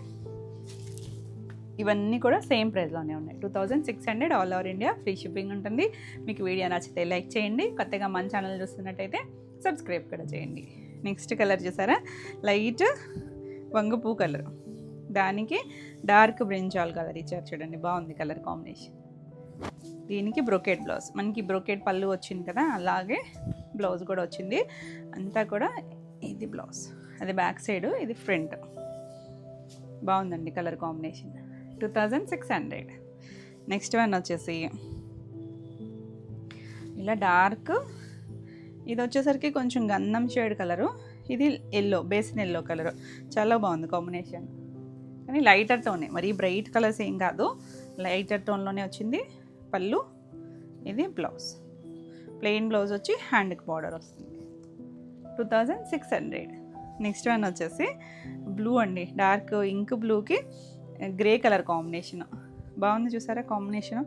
[SPEAKER 1] ఇవన్నీ కూడా సేమ్ ప్రైస్లోనే ఉన్నాయి. 2600 all over India, free shipping ఉంటుంది. మీకు వీడియో నచ్చితే లైక్ చేయండి, కొత్తగా మన ఛానల్ చూస్తున్నట్టయితే సబ్స్క్రైబ్ కూడా చేయండి. నెక్స్ట్ కలర్ చూసారా, లైట్ వంగపూ కలర్, దానికి డార్క్ బ్రింజాల్ కలర్ ఇచ్చారు చూడండి, బాగుంది కలర్ కాంబినేషన్. దీనికి బ్రోకెట్ బ్లౌజ్, మనకి బ్రోకెట్ పళ్ళు వచ్చింది కదా, అలాగే బ్లౌజ్ కూడా వచ్చింది. అంతా కూడా ఇది బ్లౌజ్, అది బ్యాక్ సైడ్, ఇది ఫ్రంట్. బాగుందండి కలర్ కాంబినేషన్. 2600. నెక్స్ట్ వన్ వచ్చేసి ఇలా డార్క్, ఇది వచ్చేసరికి కొంచెం గంధం షేడ్ కలరు, ఇది ఎల్లో, బేసిన్ ఎల్లో కలరు, చాలా బాగుంది కాంబినేషన్. కానీ లైటర్ టోనే, మరీ బ్రైట్ కలర్స్ ఏం కాదు, లైటర్ టోన్లోనే వచ్చింది. పళ్ళు, ఇది బ్లౌజ్, ప్లెయిన్ బ్లౌజ్ వచ్చి హ్యాండ్కి బార్డర్ వస్తుంది. 2600. నెక్స్ట్ వన్ వచ్చేసి బ్లూ అండి, డార్క్ ఇంక్ బ్లూకి గ్రే కలర్ కాంబినేషన్, బాగుంది చూసారా కాంబినేషన్.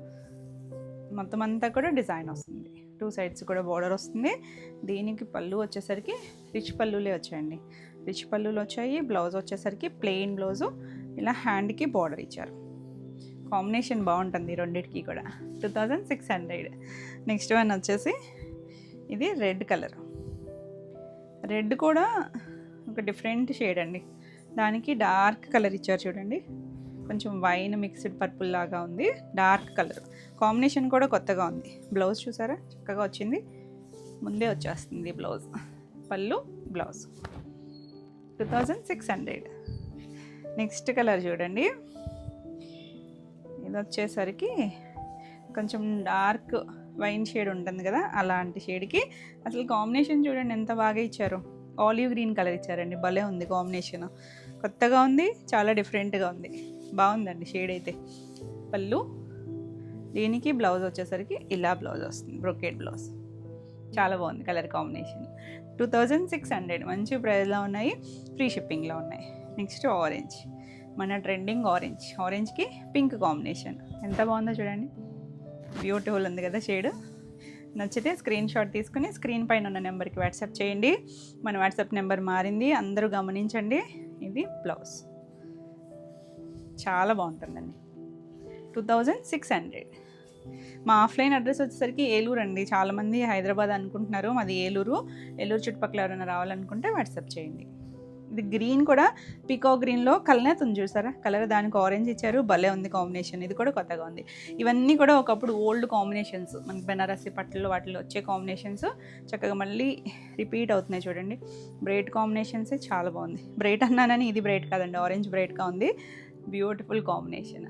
[SPEAKER 1] మొత్తం అంతా కూడా డిజైన్ వస్తుంది, 2 సైడ్స్ కూడా బార్డర్ వస్తుంది. దీనికి పళ్ళు వచ్చేసరికి రిచ్ పళ్ళులే వచ్చాయండి, రిచ్ పళ్ళులు వచ్చాయి. బ్లౌజ్ వచ్చేసరికి ప్లెయిన్ బ్లౌజు, ఇలా హ్యాండ్కి బార్డర్ ఇచ్చారు. కాంబినేషన్ బాగుంటుంది రెండింటికి కూడా. 2600. నెక్స్ట్ వన్ వచ్చేసి ఇది రెడ్ కలర్, రెడ్ కూడా ఒక డిఫరెంట్ షేడ్ అండి, దానికి డార్క్ కలర్ ఇచ్చారు చూడండి, కొంచెం వైన్ మిక్స్డ్ పర్పుల్ లాగా ఉంది, డార్క్ కలర్ కాంబినేషన్ కూడా కొత్తగా ఉంది. బ్లౌజ్ చూసారా చక్కగా వచ్చింది, ముందే వచ్చేస్తుంది బ్లౌజ్. పళ్ళు, బ్లౌజ్. 2600. నెక్స్ట్ కలర్ చూడండి, ఇది వచ్చేసరికి కొంచెం డార్క్ వైన్ షేడ్ ఉంటుంది కదా, అలాంటి షేడ్కి అసలు కాంబినేషన్ చూడండి ఎంత బాగా ఇచ్చారు. ఆలివ్ గ్రీన్ కలర్ ఇచ్చారండి, భలే ఉంది కాంబినేషన్, కొత్తగా ఉంది, చాలా డిఫరెంట్గా ఉంది, బాగుందండి షేడ్ అయితే. పళ్ళు, దీనికి బ్లౌజ్ వచ్చేసరికి ఇలా బ్లౌజ్ వస్తుంది, బ్రోకెట్ బ్లౌజ్, చాలా బాగుంది కలర్ కాంబినేషన్. 2600, మంచి ప్రైస్లో ఉన్నాయి, ఫ్రీ షిప్పింగ్లో ఉన్నాయి. నెక్స్ట్ ఆరెంజ్, మన ట్రెండింగ్ ఆరెంజ్, ఆరెంజ్కి పింక్ కాంబినేషన్ ఎంత బాగుందో చూడండి, బ్యూటిఫుల్ ఉంది కదా షేడ్. నచ్చితే స్క్రీన్ షాట్ తీసుకుని స్క్రీన్ పైన ఉన్న నెంబర్కి వాట్సాప్ చేయండి. మన వాట్సాప్ నెంబర్ మారింది, అందరూ గమనించండి. ఇది బ్లౌజ్, చాలా బాగుంటుందండి. 2600. మా ఆఫ్లైన్ అడ్రస్ వచ్చేసరికి ఏలూరు అండి, చాలామంది హైదరాబాద్ అనుకుంటున్నారు, మాది ఏలూరు. ఏలూరు చుట్టుపక్కల ఎవరైనా రావాలనుకుంటే వాట్సాప్ చేయండి. ఇది గ్రీన్ కూడా పీకో గ్రీన్లో కలనేత ఉంది చూసారా కలర్, దానికి ఆరెంజ్ ఇచ్చారు, భలే ఉంది కాంబినేషన్, ఇది కూడా కొత్తగా ఉంది. ఇవన్నీ కూడా ఒకప్పుడు ఓల్డ్ కాంబినేషన్స్, మనకి బెనారసి పట్టులో వాటిలో వచ్చే కాంబినేషన్స్ చక్కగా మళ్ళీ రిపీట్ అవుతున్నాయి చూడండి. బ్రైట్ కాంబినేషన్స్ చాలా బాగుంది, బ్రైట్ అన్నానని ఇది బ్రైట్ కాదండి, ఆరెంజ్ బ్రైట్గా ఉంది, beautiful combination.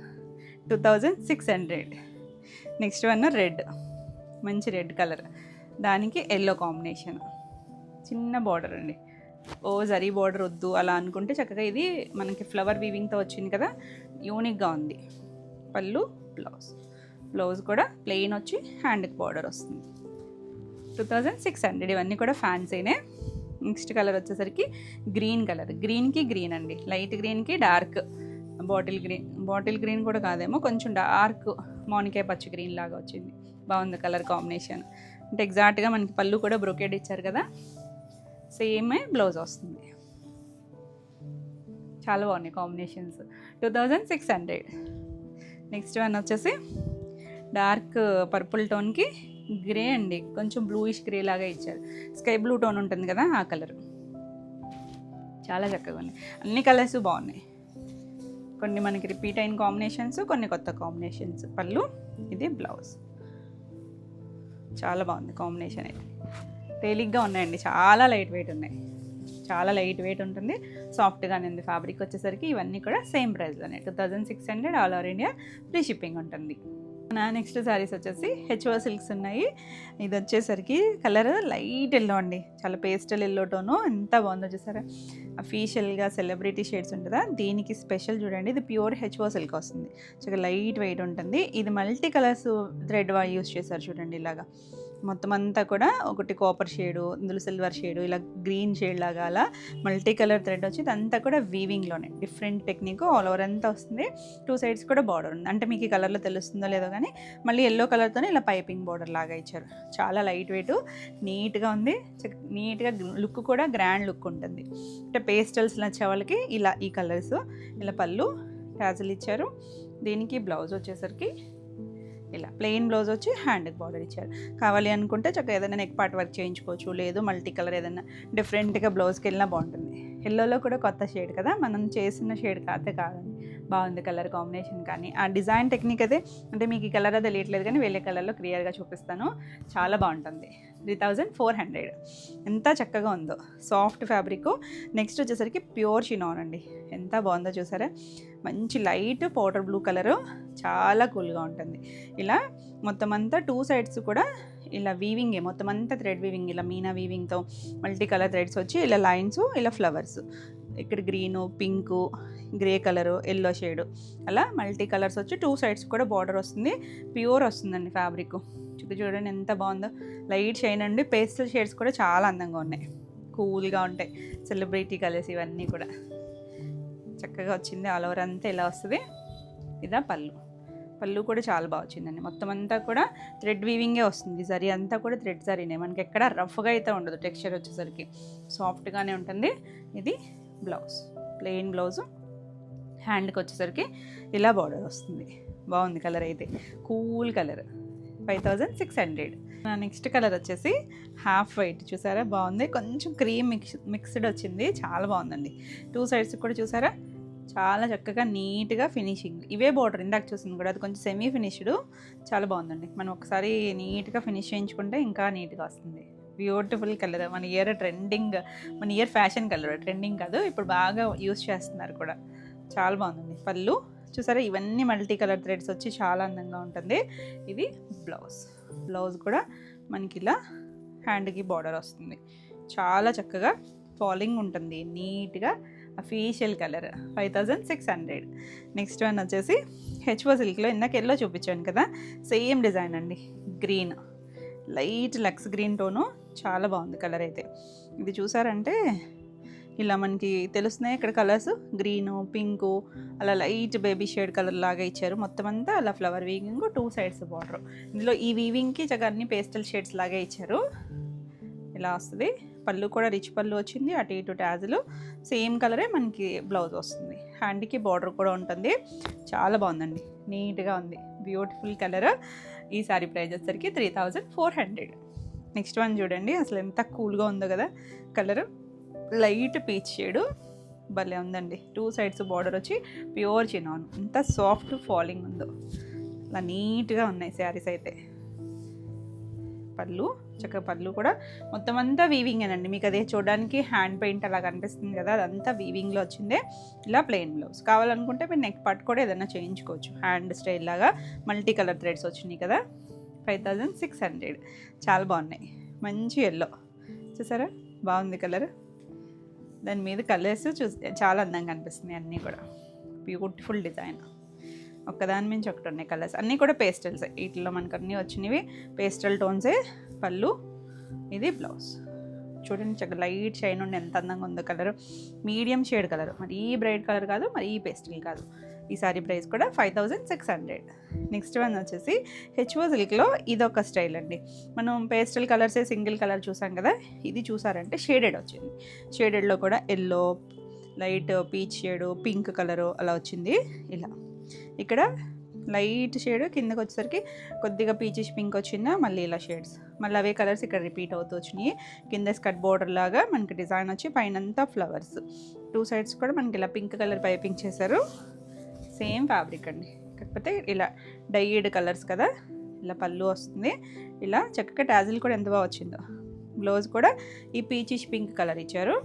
[SPEAKER 1] 2600. Next one red, మంచి రెడ్ కలర్, దానికి ఎల్లో కాంబినేషన్, చిన్న బార్డర్ అండి. ఓ జరీ బార్డర్ వద్దు అలా అనుకుంటే చక్కగా ఇది మనకి ఫ్లవర్ వీవింగ్తో వచ్చింది కదా, యూనిక్గా ఉంది. పళ్ళు, బ్లౌజ్, బ్లౌజ్ కూడా ప్లెయిన్ వచ్చి హ్యాండ్కి బార్డర్ వస్తుంది. 2600. ఇవన్నీ కూడా ఫ్యాన్సీనే. నెక్స్ట్ కలర్ వచ్చేసరికి గ్రీన్ కలర్, గ్రీన్కి గ్రీన్ అండి, లైట్ గ్రీన్కి dark bottle green, bottle green కూడా కాదేమో, కొంచెం డార్క్ మోనికాయ పచ్చి గ్రీన్ లాగా వచ్చింది, బాగుంది కలర్ కాంబినేషన్. అంటే ఎగ్జాక్ట్గా మనకి పళ్ళు కూడా బ్రోకెడ్ ఇచ్చారు కదా, సేమ్ బ్లౌజ్ వస్తుంది, చాలా బాగున్నాయి కాంబినేషన్స్. 2600. నెక్స్ట్ వన్ వచ్చేసి డార్క్ పర్పుల్ టోన్కి గ్రే అండి, కొంచెం బ్లూయిష్ గ్రే లాగా ఇచ్చారు. స్కై బ్లూ టోన్ ఉంటుంది కదా ఆ కలర్. చాలా చక్కగా ఉన్నాయి, అన్ని కలర్స్ బాగున్నాయి. కొన్ని మనకి రిపీట్ అయిన కాంబినేషన్స్, కొన్ని కొత్త కాంబినేషన్స్. పళ్ళు, ఇది బ్లౌజ్. చాలా బాగుంది కాంబినేషన్ అయితే. తేలిగ్గా ఉన్నాయండి, చాలా లైట్ వెయిట్ ఉన్నాయి, చాలా లైట్ వెయిట్ ఉంటుంది, సాఫ్ట్గానే ఉంది. ఫ్యాబ్రిక్ వచ్చేసరికి ఇవన్నీ కూడా సేమ్ ప్రైస్లోనే 2600 all over India free shipping ఉంటుంది. నా నెక్స్ట్ శారీస్ వచ్చేసి హెచ్ఓ సిల్క్స్ ఉన్నాయి. ఇది వచ్చేసరికి కలర్ లైట్ ఎల్లో అండి, చాలా పేస్టల్ ఎల్లో టోను. ఎంత బాగుందో చూసారా, అఫీషియల్గా సెలబ్రిటీ షేడ్స్ ఉంటుందా. దీనికి స్పెషల్ చూడండి, ఇది ప్యూర్ హెచ్ఓ సిల్క్ వస్తుంది, చాలా లైట్ వెయిట్ ఉంటుంది. ఇది మల్టీ కలర్స్ థ్రెడ్ యూస్ చేశారు చూడండి. ఇలాగా మొత్తం అంతా కూడా ఒకటి కాపర్ షేడు, ఇందులో సిల్వర్ షేడు, ఇలా గ్రీన్ షేడ్ లాగా అలా మల్టీ కలర్ థ్రెడ్ వచ్చి ఇదంతా కూడా వీవింగ్లోనే డిఫరెంట్ టెక్నిక్ ఆల్ ఓవర్ అంతా వస్తుంది. 2 సైడ్స్ కూడా బార్డర్ ఉంది, అంటే మీకు ఈ కలర్లో తెలుస్తుందో లేదో కానీ మళ్ళీ ఎల్లో కలర్తోనే ఇలా పైపింగ్ బార్డర్ లాగా ఇచ్చారు. చాలా లైట్ వెయిట్, నీట్గా ఉంది, నీట్గా లుక్ కూడా గ్రాండ్ లుక్ ఉంటుంది. అంటే పేస్టల్స్ నచ్చే వాళ్ళకి ఇలా ఈ కలర్స్. ఇలా పళ్ళు టాజిల్ ఇచ్చారు. దీనికి బ్లౌజ్ వచ్చేసరికి ఇలా ప్లెయిన్ బ్లౌజ్ వచ్చి హ్యాండ్కి బార్డర్ ఇచ్చారు. కావాలి అనుకుంటే చక్కగా ఏదైనా నెక్ పార్ట్ వర్క్ చేయించుకోవచ్చు, లేదు మల్టీ కలర్ ఏదైనా డిఫరెంట్గా బ్లౌజ్కి వెళ్ళినా బాగుంటుంది. ఎల్లోలో కూడా కొత్త షేడ్ కదా, మనం చేసిన షేడ్ కాదండి, బాగుంది కలర్ కాంబినేషన్. కానీ ఆ డిజైన్ టెక్నిక్ అయితే, అంటే మీకు ఈ కలర్ అది తెలియట్లేదు కానీ వేరే కలర్లో క్లియర్గా చూపిస్తాను. చాలా బాగుంటుంది. 3400, ఎంత చక్కగా ఉందో, సాఫ్ట్ ఫ్యాబ్రిక్. నెక్స్ట్ వచ్చేసరికి ప్యూర్ షినాన్ అండి, ఎంత బాగుందో చూసారా, మంచి లైట్ పౌడర్ బ్లూ కలరు, చాలా కూల్గా ఉంటుంది. ఇలా మొత్తం అంతా 2 సైడ్స్ కూడా ఇలా వీవింగే, మొత్తం అంతా థ్రెడ్ వీవింగ్, ఇలా మీనా వీవింగ్తో మల్టీ కలర్ థ్రెడ్స్ వచ్చి ఇలా లైన్స్, ఇలా ఫ్లవర్స్, ఇక్కడ green, pink, grey colour, yellow shade, అలా మల్టీ కలర్స్ వచ్చి 2 సైడ్స్ కూడా బార్డర్ వస్తుంది. ప్యూర్ వస్తుందండి ఫ్యాబ్రిక్. చూడండి ఎంత బాగుందో, లైట్ షైన్ అండి. పేస్టల్ షేడ్స్ కూడా చాలా అందంగా ఉన్నాయి, కూల్గా ఉంటాయి. సెలబ్రిటీ కలర్స్ ఇవన్నీ కూడా చక్కగా వచ్చింది. ఆల్ ఓవర్ అంతా ఇలా వస్తుంది. ఇదా పళ్ళు. పళ్ళు కూడా చాలా బాగా వచ్చిందండి. మొత్తం అంతా కూడా థ్రెడ్ వీవింగే వస్తుంది. జరీ అంతా కూడా థ్రెడ్ జరీనే, మనకి ఎక్కడ రఫ్గా అయితే ఉండదు. టెక్స్చర్ వచ్చేసరికి సాఫ్ట్గానే ఉంటుంది. ఇది బ్లౌజ్, ప్లెయిన్ బ్లౌజు. హ్యాండ్కి వచ్చేసరికి ఇలా బార్డర్ వస్తుంది. బాగుంది కలర్ అయితే, కూల్ కలర్. 5600. నా నెక్స్ట్ కలర్ వచ్చేసి హాఫ్ వైట్. చూసారా బాగుంది, కొంచెం క్రీమ్ మిక్స్డ్ వచ్చింది, చాలా బాగుందండి. 2 సైడ్స్ కూడా చూసారా, చాలా చక్కగా నీట్గా ఫినిషింగ్. ఇవే బార్డర్ ఇందాక చూసింది కూడా, అది కొంచెం సెమీ ఫినిష్డ్, చాలా బాగుందండి. మనం ఒకసారి నీట్గా ఫినిష్ చేయించుకుంటే ఇంకా నీట్గా వస్తుంది. బ్యూటిఫుల్ కలర్, మన ఇయర్ ట్రెండింగ్, మన ఇయర్ ఫ్యాషన్ కలర్. ట్రెండింగ్ కాదు, ఇప్పుడు బాగా యూస్ చేస్తున్నారు కూడా. చాలా బాగుందండి. పళ్ళు చూసారా, ఇవన్నీ మల్టీ కలర్ థ్రెడ్స్ వచ్చి చాలా అందంగా ఉంటుంది. ఇది బ్లౌజ్. బ్లౌజ్ కూడా మనకి ఇలా హ్యాండ్కి బార్డర్ వస్తుంది, చాలా చక్కగా ఫాలింగ్ ఉంటుంది, నీట్గా అఫీషియల్ కలర్. 5600. నెక్స్ట్ వన్ వచ్చేసి హెచ్ఓ సిల్క్లో ఇందాక ఎల్లో చూపించాను కదా, సేమ్ డిజైన్ అండి. గ్రీన్, లైట్ లక్స్ గ్రీన్ టోను, చాలా బాగుంది కలర్ అయితే. ఇది చూసారంటే ఇలా మనకి తెలుస్తున్నాయి ఇక్కడ కలర్స్, గ్రీను, పింకు, అలా లైట్ బేబీ షేడ్ కలర్ లాగా ఇచ్చారు. మొత్తం అంతా అలా ఫ్లవర్ వీవింగ్, 2 సైడ్స్ బార్డర్. ఇందులో ఈ వీవింగ్కి చక్కగా అన్ని పేస్టల్ షేడ్స్ లాగా ఇచ్చారు. ఇలా వస్తుంది. పళ్ళు కూడా రిచ్ పళ్ళు వచ్చింది, అటు ఇటు టాజులు సేమ్ కలరే మనకి బ్లౌజ్ వస్తుంది. హ్యాండ్కి బార్డర్ కూడా ఉంటుంది. చాలా బాగుందండి, నీట్గా ఉంది, బ్యూటిఫుల్ కలర్. ఈ సారీ ప్రైస్ వచ్చేసరికి 3400. నెక్స్ట్ వన్ చూడండి, అసలు ఎంత కూల్గా ఉందో కదా కలరు, లైట్ పీచ్ షేడు, భలే ఉందండి. 2 సైడ్స్ బార్డర్ వచ్చి ప్యూర్ చినాన్, ఎంత సాఫ్ట్ ఫాలింగ్ ఉందో, అలా నీట్గా ఉన్నాయి శారీస్ అయితే. పళ్ళు చక్కగా, పళ్ళు కూడా మొత్తం అంతా వీవింగేనండి. మీకు అదే చూడడానికి హ్యాండ్ పెయింట్ అలా కనిపిస్తుంది కదా, అదంతా వీవింగ్లో వచ్చిందే. ఇలా ప్లెయిన్ బ్లౌజ్. కావాలనుకుంటే మీరు నెక్ పార్ట్ కూడా ఏదైనా చేయించుకోవచ్చు, హ్యాండ్ స్టైల్ లాగా. మల్టీ కలర్ థ్రెడ్స్ వచ్చినాయి కదా. 5600. చాలా బాగున్నాయి, మంచి ఎల్లో చూసారా, బాగుంది కలర్. దాని మీద కలర్స్ చూస్తే చాలా అందంగా అనిపిస్తున్నాయి. అన్నీ కూడా బ్యూటిఫుల్ డిజైన్, ఒక్కదాని మించి ఒకటి ఉన్నాయి కలర్స్. అన్నీ కూడా పేస్టల్స్, వీటిలో మనకు అన్నీ వచ్చినవి పేస్టల్ టోన్సే. పళ్ళు, ఇది బ్లౌజ్. చూడండి చక్కగా లైట్ షైన్ ఉండి ఎంత అందంగా ఉందో కలర్. మీడియం షేడ్ కలర్, మరి ఈ బ్రైట్ కలర్ కాదు, మరి ఈ పేస్టల్ కాదు. ఈ సారీ ప్రైస్ కూడా 5600. నెక్స్ట్ వన్ వచ్చేసి హెచ్ఓ సిల్క్లో ఇదొక స్టైల్ అండి. మనం పేస్టల్ కలర్సే సింగిల్ కలర్ చూసాం కదా, ఇది చూసారంటే షేడెడ్ వచ్చింది. షేడెడ్లో కూడా yellow, light peach shade, pink colour అలా వచ్చింది. ఇలా ఇక్కడ లైట్ షేడ్, కిందకి వచ్చేసరికి కొద్దిగా పీచిష్ పింక్ వచ్చిందా, మళ్ళీ ఇలా షేడ్స్, మళ్ళీ అవే కలర్స్ ఇక్కడ రిపీట్ అవుతూ వచ్చినాయి. కింద స్కర్ట్ బోర్డర్ లాగా మనకి డిజైన్ వచ్చి పైన అంతా ఫ్లవర్స్, 2 సైడ్స్ కూడా మనకి ఇలా పింక్ కలర్ పైపింగ్ చేశారు. సేమ్ ఫ్యాబ్రిక్ అండి, కాకపోతే ఇలా డైడ్ కలర్స్ కదా. ఇలా పళ్ళు వస్తుంది, ఇలా చక్కగా టాజిల్ కూడా ఎంత బాగా వచ్చిందో. బ్లౌజ్ కూడా ఈ పీచిష్ పింక్ కలర్ ఇచ్చారు.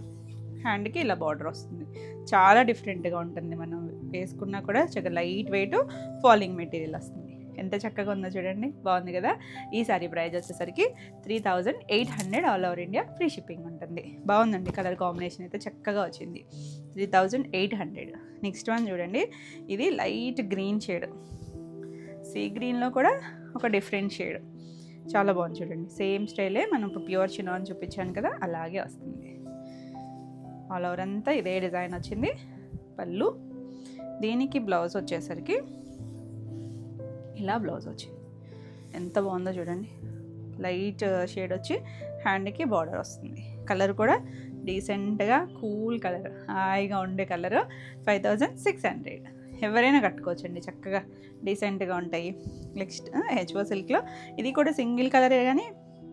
[SPEAKER 1] హ్యాండ్కి ఇలా బార్డర్ వస్తుంది, చాలా డిఫరెంట్గా ఉంటుంది. మనం వేసుకున్నా కూడా చక్కగా లైట్ వెయిట్ ఫాలింగ్ మెటీరియల్ వస్తుంది. ఎంత చక్కగా ఉందో చూడండి, బాగుంది కదా. ఈ సారీ ప్రైస్ వచ్చేసరికి 3800 all over India, free shipping ఉంటుంది. బాగుందండి, కలర్ కాంబినేషన్ అయితే చక్కగా వచ్చింది. 3800. నెక్స్ట్ వన్ చూడండి, ఇది లైట్ గ్రీన్ షేడ్, సీ గ్రీన్లో కూడా ఒక డిఫరెంట్ షేడ్, చాలా బాగుంది చూడండి. సేమ్ స్టైలే మనం ఇప్పుడు ప్యూర్ చినాన్ చూపించాను కదా, అలాగే వస్తుంది. ఆల్ ఓవర్ అంతా ఇదే డిజైన్ వచ్చింది. పళ్ళు, దీనికి బ్లౌజ్ వచ్చేసరికి ఇలా బ్లౌజ్ వచ్చింది. ఎంత బాగుందో చూడండి, లైట్ షేడ్ వచ్చి హ్యాండ్కి బార్డర్ వస్తుంది. కలర్ కూడా డీసెంట్గా కూల్ కలర్, హాయిగా ఉండే కలర్. 5600. ఎవరైనా కట్టుకోవచ్చండి, చక్కగా డీసెంట్గా ఉంటాయి. నెక్స్ట్ హెచ్ఓ సిల్క్లో ఇది కూడా సింగిల్ కలరే, కానీ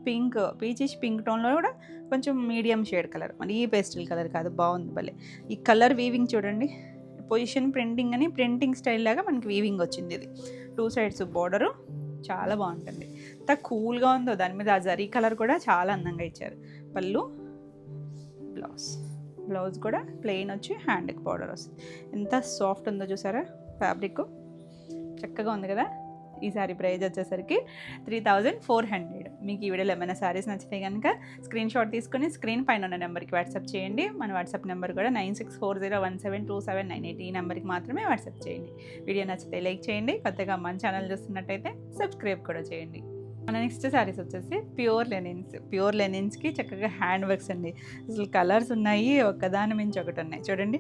[SPEAKER 1] పింక్, పీచిష్ పింక్ టోన్లో కూడా కొంచెం మీడియం షేడ్ కలర్, మరి ఈ పేస్టల్ కలర్ కాదు, బాగుంది భలే. ఈ కలర్ వీవింగ్ చూడండి, పొజిషన్ ప్రింటింగ్ అని ప్రింటింగ్ స్టైల్ లాగా మనకి వీవింగ్ వచ్చింది. ఇది 2 సైడ్స్ బోర్డరు, చాలా బాగుంటుంది. ఎంత కూల్గా ఉందో, దాని మీద ఆ జరీ కలర్ కూడా చాలా అందంగా ఇచ్చారు. పళ్ళు, బ్లౌజ్ కూడా ప్లెయిన్ వచ్చి హ్యాండ్కి బార్డర్ వస్తుంది. ఎంత సాఫ్ట్ ఉందో చూసారా ఫ్యాబ్రిక్, చక్కగా ఉంది కదా. ఈ సారీ ప్రైస్ వచ్చేసరికి 3400. మీకు ఈ వీడియోలో ఏమైనా సారీస్ నచ్చితే కనుక స్క్రీన్ షాట్ తీసుకొని స్క్రీన్ పైన ఉన్న నెంబర్కి వాట్సాప్ చేయండి. మన వాట్సాప్ నెంబర్ కూడా 9640172798. ఈ నెంబర్కి మాత్రమే వాట్సాప్ చేయండి. వీడియో నచ్చితే లైక్ చేయండి, కొత్తగా మన ఛానల్ చూస్తున్నట్టయితే సబ్స్క్రైబ్ కూడా చేయండి. మన నెక్స్ట్ శారీస్ వచ్చేసి ప్యూర్ లెనిన్స్కి చక్కగా హ్యాండ్ వర్క్స్ అండి. అసలు కలర్స్ ఉన్నాయి, ఒకదాని మించి ఒకటి ఉన్నాయి చూడండి.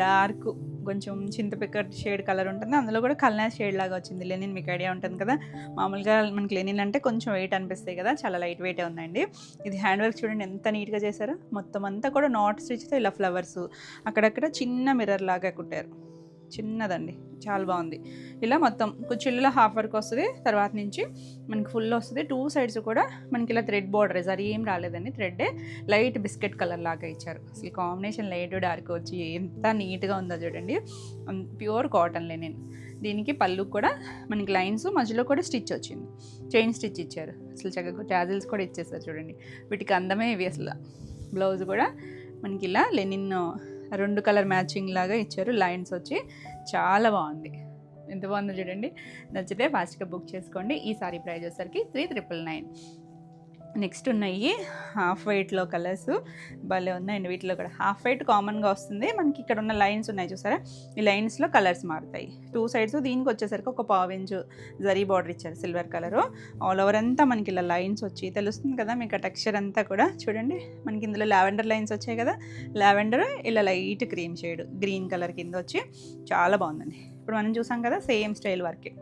[SPEAKER 1] డార్క్ కొంచెం చింతపిక్క షేడ్ కలర్ ఉంటుంది, అందులో కూడా కల్నా షేడ్ లాగా వచ్చింది. లెనిన్ మీకు ఐడియా ఉంటుంది కదా, మామూలుగా మనకి లెనిన్ అంటే కొంచెం వెయిట్ అనిపిస్తాయి కదా, చాలా లైట్ వెయిటే ఉందండి. ఇది హ్యాండ్ వర్క్ చూడండి ఎంత నీట్గా చేశారో. మొత్తం అంతా కూడా నాట్ స్టిచ్తో ఇలా ఫ్లవర్స్, అక్కడక్కడ చిన్న మిర్రర్ లాగా కుట్టారు, చిన్నదండి, చాలా బాగుంది. ఇలా మొత్తం కుచ్చిళ్ళలో హాఫ్ వర్క్ వస్తుంది, తర్వాత నుంచి మనకి ఫుల్ వస్తుంది. 2 సైడ్స్ కూడా మనకి ఇలా థ్రెడ్ బార్డర్, సరి ఏం రాలేదండి, థ్రెడ్డే లైట్ బిస్కెట్ కలర్ లాగా ఇచ్చారు. అసలు కాంబినేషన్ లైట్ డార్క్ వచ్చి ఎంత నీట్గా ఉందో చూడండి. Pure cotton Lenin. దీనికి పళ్ళు కూడా మనకి లైన్స్, మధ్యలో కూడా స్టిచ్ వచ్చింది, చైన్ స్టిచ్ ఇచ్చారు. అసలు చక్కగా టాజిల్స్ కూడా ఇచ్చేస్తారు చూడండి, వీటికి అందమే ఇవి అసలు. బ్లౌజ్ కూడా మనకి ఇలా లెనిన్ 2 కలర్ మ్యాచింగ్ లాగా ఇచ్చారు, లైన్స్ వచ్చి చాలా బాగుంది. ఎంత బాగుందో చూడండి. నచ్చితే ఫాస్ట్గా బుక్ చేసుకోండి. ఈ సారీ ప్రైస్ వచ్చేసరికి 3999. నెక్స్ట్ ఉన్నాయి హాఫ్ వైట్లో కలర్స్, భలే ఉన్నాయండి. వీటిలో కూడా హాఫ్ వైట్ కామన్గా వస్తుంది. మనకి ఇక్కడ ఉన్న లైన్స్ ఉన్నాయి చూసారా, ఈ లైన్స్లో కలర్స్ మారుతాయి 2 సైడ్స్. దీనికి వచ్చేసరికి ఒక 1/2 ఇంచు జరీ బార్డర్ ఇచ్చారు, సిల్వర్ కలరు. ఆల్ ఓవర్ అంతా మనకి ఇలా లైన్స్ వచ్చి తెలుస్తుంది కదా మీకు, ఆ టెక్స్చర్ అంతా కూడా చూడండి. మనకి ఇందులో లావెండర్ లైన్స్ వచ్చాయి కదా, లావెండర్ ఇలా light cream shade green colour కింద వచ్చి చాలా బాగుందండి. ఇప్పుడు మనం చూసాం కదా సేమ్ స్టైల్ వర్కే,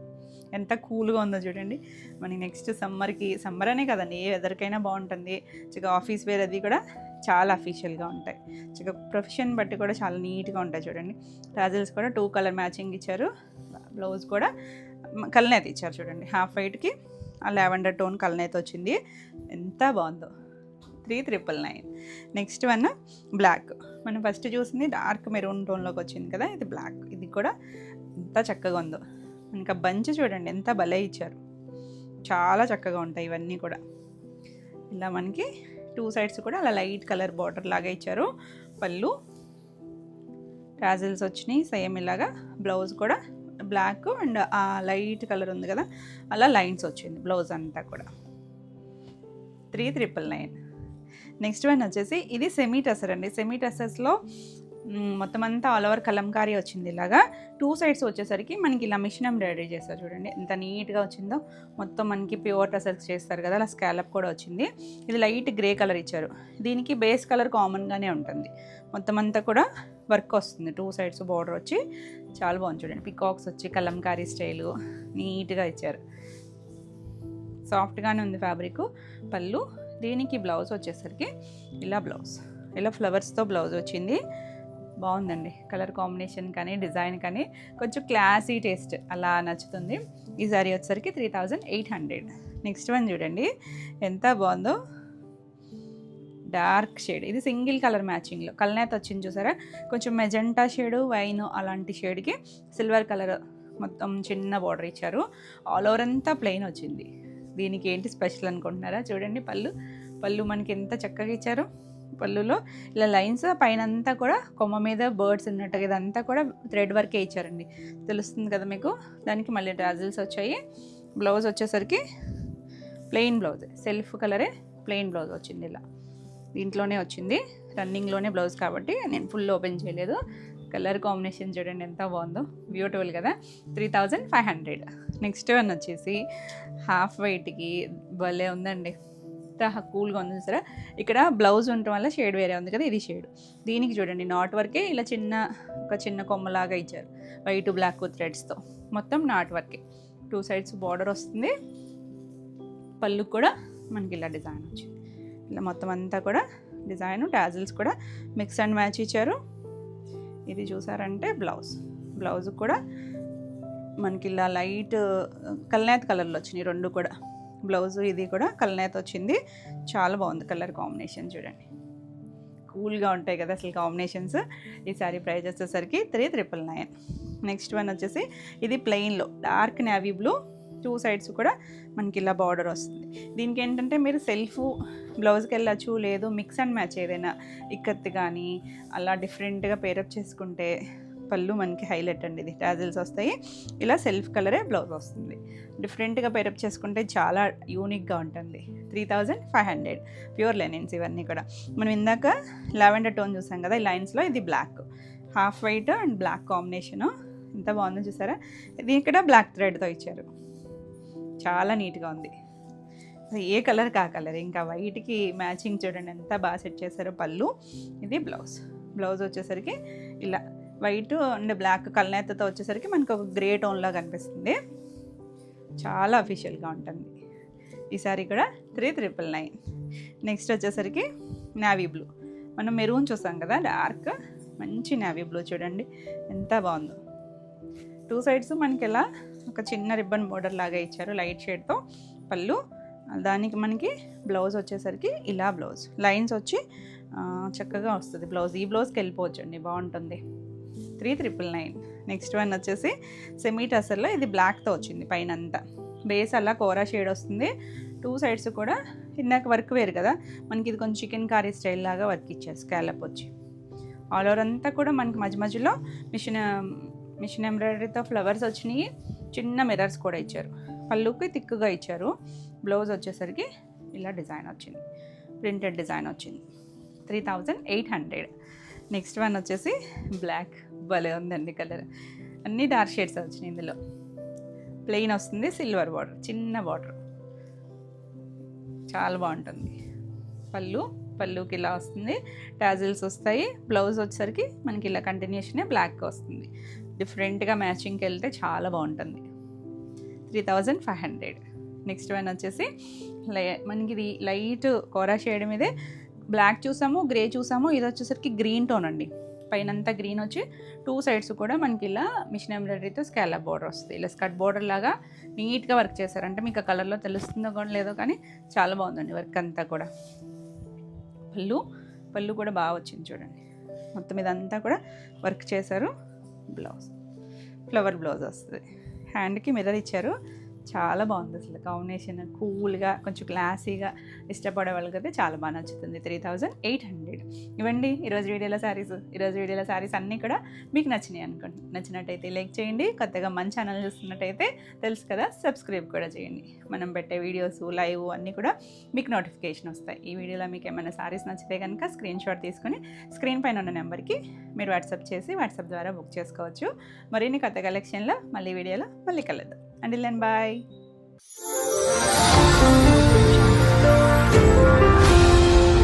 [SPEAKER 1] ఎంత కూల్గా ఉందో చూడండి. మనకి నెక్స్ట్ సమ్మర్ అనే కదండి, ఏ వెదర్కైనా బాగుంటుంది. చక్కగా ఆఫీస్ వేర్ అది కూడా చాలా అఫీషియల్గా ఉంటాయి. చక్కగా ప్రొఫెషన్ బట్టి కూడా చాలా నీట్గా ఉంటాయి చూడండి. టాజిల్స్ కూడా 2 కలర్ మ్యాచింగ్ ఇచ్చారు. బ్లౌజ్ కూడా కల్నేత ఇచ్చారు చూడండి, హాఫ్ వైట్కి ఆ లావెండర్ టోన్ కల్నేత వచ్చింది. ఎంత బాగుందో. 3999. Next one black. మనం ఫస్ట్ చూసింది డార్క్ మెరూన్ టోన్లోకి వచ్చింది కదా, ఇది బ్లాక్. ఇది కూడా ఎంత చక్కగా ఉందో. ఇంకా బంచ్ చూడండి ఎంత భలే ఇచ్చారు, చాలా చక్కగా ఉంటాయి ఇవన్నీ కూడా. ఇలా మనకి 2 సైడ్స్ కూడా అలా లైట్ కలర్ బార్డర్ లాగా ఇచ్చారు. పళ్ళు, టాజిల్స్ వచ్చినాయి సేమ్ ఇలాగా. బ్లౌజ్ కూడా బ్లాక్ అండ్ ఆ లైట్ కలర్ ఉంది కదా, అలా లైన్స్ వచ్చింది బ్లౌజ్ అంతా కూడా. 3999. నెక్స్ట్ వన్ వచ్చేసి ఇది సెమీ టసర్ అండి. సెమీ టసర్స్లో మొత్తం అంతా ఆల్ ఓవర్ కలంకారీ వచ్చింది. ఇలాగా 2 సైడ్స్ వచ్చేసరికి మనకి ఇలా మిషన్ ఎంబ్రాయిడరీ చేస్తారు చూడండి, ఎంత నీట్గా వచ్చిందో. మొత్తం మనకి ప్యూర్ టసర్స్ చేస్తారు కదా, అలా స్కాలప్ కూడా వచ్చింది. ఇది లైట్ గ్రే కలర్ ఇచ్చారు. దీనికి బేస్ కలర్ కామన్గానే ఉంటుంది. మొత్తం అంతా కూడా వర్క్ వస్తుంది, 2 సైడ్స్ బార్డర్ వచ్చి చాలా బాగుంది చూడండి. పికాక్స్ వచ్చి కలంకారీ స్టైలు నీట్గా ఇచ్చారు, సాఫ్ట్గానే ఉంది ఫ్యాబ్రిక్. పళ్ళు, దీనికి బ్లౌజ్ వచ్చేసరికి ఇలా ఫ్లవర్స్తో బ్లౌజ్ వచ్చింది. బాగుందండి. కలర్ కాంబినేషన్ కానీ డిజైన్ కానీ కొంచెం క్లాసీ టేస్ట్ అలా నచ్చుతుంది. ఈ సారీ వచ్చేసరికి 3800. నెక్స్ట్ వన్ చూడండి ఎంత బాగుందో, డార్క్ షేడ్. ఇది సింగిల్ కలర్ మ్యాచింగ్లో కల్నేత వచ్చింది చూసారా, కొంచెం మెజెంటా షేడు వైన్ అలాంటి షేడ్కి సిల్వర్ కలర్ మొత్తం చిన్న బార్డర్ ఇచ్చారు. ఆల్ ఓవర్ అంతా ప్లెయిన్ వచ్చింది. దీనికి ఏంటి స్పెషల్ అనుకుంటున్నారా? చూడండి పళ్ళు మనకి ఎంత చక్కగా ఇచ్చారు. పళ్ళులో ఇలా లైన్స్, పైన అంతా కూడా కొమ్మ మీద బర్డ్స్ ఉన్నట్టుగా ఇదంతా కూడా థ్రెడ్ వర్కే ఇచ్చారండి. తెలుస్తుంది కదా మీకు. దానికి మళ్ళీ టాజిల్స్ వచ్చాయి. బ్లౌజ్ వచ్చేసరికి ప్లెయిన్ బ్లౌజ్, సెల్ఫ్ కలరే ప్లెయిన్ బ్లౌజ్ వచ్చింది. ఇలా దీంట్లోనే వచ్చింది, రన్నింగ్లోనే బ్లౌజ్ కాబట్టి నేను ఫుల్ ఓపెన్ చేయలేదు. కలర్ కాంబినేషన్ చూడండి ఎంత బాగుందో, బ్యూటిఫుల్ కదా. 3500. నెక్స్ట్ వన్ వచ్చేసి హాఫ్ వైట్కి భలే ఉందండి, కూల్గా ఉంది సరే. ఇక్కడ బ్లౌజ్ ఉండటం వల్ల షేడ్ వేరే ఉంది కదా, ఇది షేడ్. దీనికి చూడండి నాట్ వర్కే ఇలా ఒక చిన్న కొమ్మలాగా ఇచ్చారు, వైట్ బ్లాక్ థ్రెడ్స్తో. మొత్తం నాట్ వర్కే, 2 సైడ్స్ బార్డర్ వస్తుంది. పళ్ళు కూడా మనకి ఇలా డిజైన్ వచ్చింది. ఇలా మొత్తం అంతా కూడా డిజైన్, టాజిల్స్ కూడా మిక్స్ అండ్ మ్యాచ్ ఇచ్చారు. ఇది చూసారంటే బ్లౌజ్ కూడా మనకి ఇలా లైట్ కల్నేత కలర్లో వచ్చినాయి రెండు కూడా. బ్లౌజ్ ఇది కూడా కల్నేత వచ్చింది. చాలా బాగుంది కలర్ కాంబినేషన్ చూడండి, కూల్గా ఉంటాయి కదా అసలు కాంబినేషన్స్. ఈ సారీ ప్రైస్ వచ్చేసరికి 3999. నెక్స్ట్ వన్ వచ్చేసి ఇది ప్లెయిన్లో డార్క్ నేవీ బ్లూ, 2 సైడ్స్ కూడా మనకి ఇలా బార్డర్ వస్తుంది. దీనికి ఏంటంటే మీరు సెల్ఫ్ బ్లౌజ్కి వెళ్ళచ్చు, లేదు మిక్స్ అండ్ మ్యాచ్ ఏదైనా ఇక్కత్ కానీ అలా డిఫరెంట్గా పేరప్ చేసుకుంటే పళ్ళు మనకి హైలైట్ అండి. ఇది టాజిల్స్ వస్తాయి, ఇలా సెల్ఫ్ కలరే బ్లౌజ్ వస్తుంది. డిఫరెంట్గా పేరప్ చేసుకుంటే చాలా యూనిక్గా ఉంటుంది. 3500. ప్యూర్ లెనిన్స్ ఇవన్నీ కూడా. మనం ఇందాక లావెండర్ టోన్ చూసాం కదా, ఈ లైన్స్లో ఇది black, half white and black combination ఎంత బాగుందో చూసారా. ఇది ఇక్కడ బ్లాక్ థ్రెడ్తో ఇచ్చారు, చాలా నీట్గా ఉంది. ఏ కలర్ కా కలర్, ఇంకా వైట్కి మ్యాచింగ్ చూడండి ఎంత బాగా సెట్ చేశారో. పళ్ళు ఇది బ్లౌజ్ వచ్చేసరికి ఇలా వైట్ అండ్ బ్లాక్ కల్నేతతో వచ్చేసరికి మనకు ఒక గ్రే టోన్లా కనిపిస్తుంది. చాలా అఫీషియల్గా ఉంటుంది. ఈ సారీ కూడా 3999. నెక్స్ట్ వచ్చేసరికి నావీ బ్లూ. మనం మెరూన్ చూసాం కదా, డార్క్ మంచి నావీ బ్లూ చూడండి ఎంత బాగుందో. 2 సైడ్స్ మనకి ఇలా ఒక చిన్న రిబ్బన్ బోర్డర్ లాగా ఇచ్చారు లైట్ షేడ్తో. పళ్ళు, దానికి మనకి బ్లౌజ్ వచ్చేసరికి ఇలా బ్లౌజ్ లైన్స్ వచ్చి చక్కగా వస్తుంది బ్లౌజ్. ఈ బ్లౌజ్కి వెళ్ళిపోవచ్చు అండి, బాగుంటుంది. 3999. నెక్స్ట్ వన్ వచ్చేసి సెమీ టసర్లో, ఇది బ్లాక్తో వచ్చింది. పైన అంతా బేస్ అలా కోరా షేడ్ వస్తుంది. 2 సైడ్స్ కూడా ఇందాక వర్క్ వేరు కదా, మనకి ఇది కొంచెం చికెన్ కారీ స్టైల్ లాగా వర్క్ ఇచ్చారు. స్కాలప్ వచ్చి ఆల్ ఓవర్ అంతా కూడా మనకి మధ్యలో మిషన్ ఎంబ్రాయిడరీతో ఫ్లవర్స్ వచ్చినాయి. చిన్న మిర్రర్స్ కూడా ఇచ్చారు. పళ్ళుకి థిక్గా ఇచ్చారు. బ్లౌజ్ వచ్చేసరికి ఇలా డిజైన్ వచ్చింది, ప్రింటెడ్ డిజైన్ వచ్చింది. 3800. నెక్స్ట్ వన్ వచ్చేసి బ్లాక్, భలే ఉందండి కలర్. అన్నీ డార్క్ షేడ్స్ వచ్చినాయి. ఇందులో ప్లెయిన్ వస్తుంది, సిల్వర్ బార్డర్, చిన్న బార్డర్, చాలా బాగుంటుంది. పళ్ళుకి ఇలా వస్తుంది, టాజిల్స్ వస్తాయి. బ్లౌజ్ వచ్చేసరికి మనకి ఇలా కంటిన్యూషనే బ్లాక్ వస్తుంది. డిఫరెంట్గా మ్యాచింగ్కి వెళ్తే చాలా బాగుంటుంది. 3500. నెక్స్ట్ వన్ వచ్చేసి మనకి ఇది లైట్ కోరా షేడ్ మీదే బ్లాక్ చూసాము, గ్రే చూసాము. ఇది వచ్చేసరికి గ్రీన్ టోన్ అండి. పైనంతా గ్రీన్ వచ్చి 2 సైడ్స్ కూడా మనకి ఇలా మిషన్ ఎంబ్రాయిడరీతో స్కాలప్ బార్డర్ వస్తుంది. ఇలా స్కర్ట్ బార్డర్ లాగా నీట్గా వర్క్ చేశారంటే మీకు ఆ కలర్లో తెలుస్తుందో కూడా లేదో కానీ చాలా బాగుందండి వర్క్ అంతా కూడా. పళ్ళు కూడా బాగా వచ్చింది చూడండి, మొత్తం ఇదంతా కూడా వర్క్ చేశారు. బ్లౌజ్ ఫ్లవర్ బ్లౌజ్ వస్తుంది. హ్యాండ్కి మిర్రర్ ఇచ్చారు. చాలా బాగుంది అసలు కాంబినేషన్, కూల్గా కొంచెం క్లాసీగా ఇష్టపడే వాళ్ళకి అయితే చాలా బాగా నచ్చుతుంది. 3800. ఇవ్వండి ఈరోజు వీడియోలో శారీస్ అన్నీ కూడా మీకు నచ్చినట్టయితే లైక్ చేయండి. కొత్తగా మన ఛానల్ చూస్తున్నట్టయితే తెలుసు కదా, సబ్స్క్రైబ్ కూడా చేయండి. మనం పెట్టే వీడియోస్ లైవ్ అన్నీ కూడా మీకు నోటిఫికేషన్ వస్తాయి. ఈ వీడియోలో మీకు ఏమైనా శారీస్ నచ్చితే కనుక స్క్రీన్ షాట్ తీసుకొని స్క్రీన్ పైన ఉన్న నెంబర్కి మీరు వాట్సాప్ చేసి వాట్సాప్ ద్వారా బుక్ చేసుకోవచ్చు. మరిన్ని కొత్త కలెక్షన్లో మళ్ళీ వీడియోలో మళ్ళీ కలుద్దాం. Until then, bye.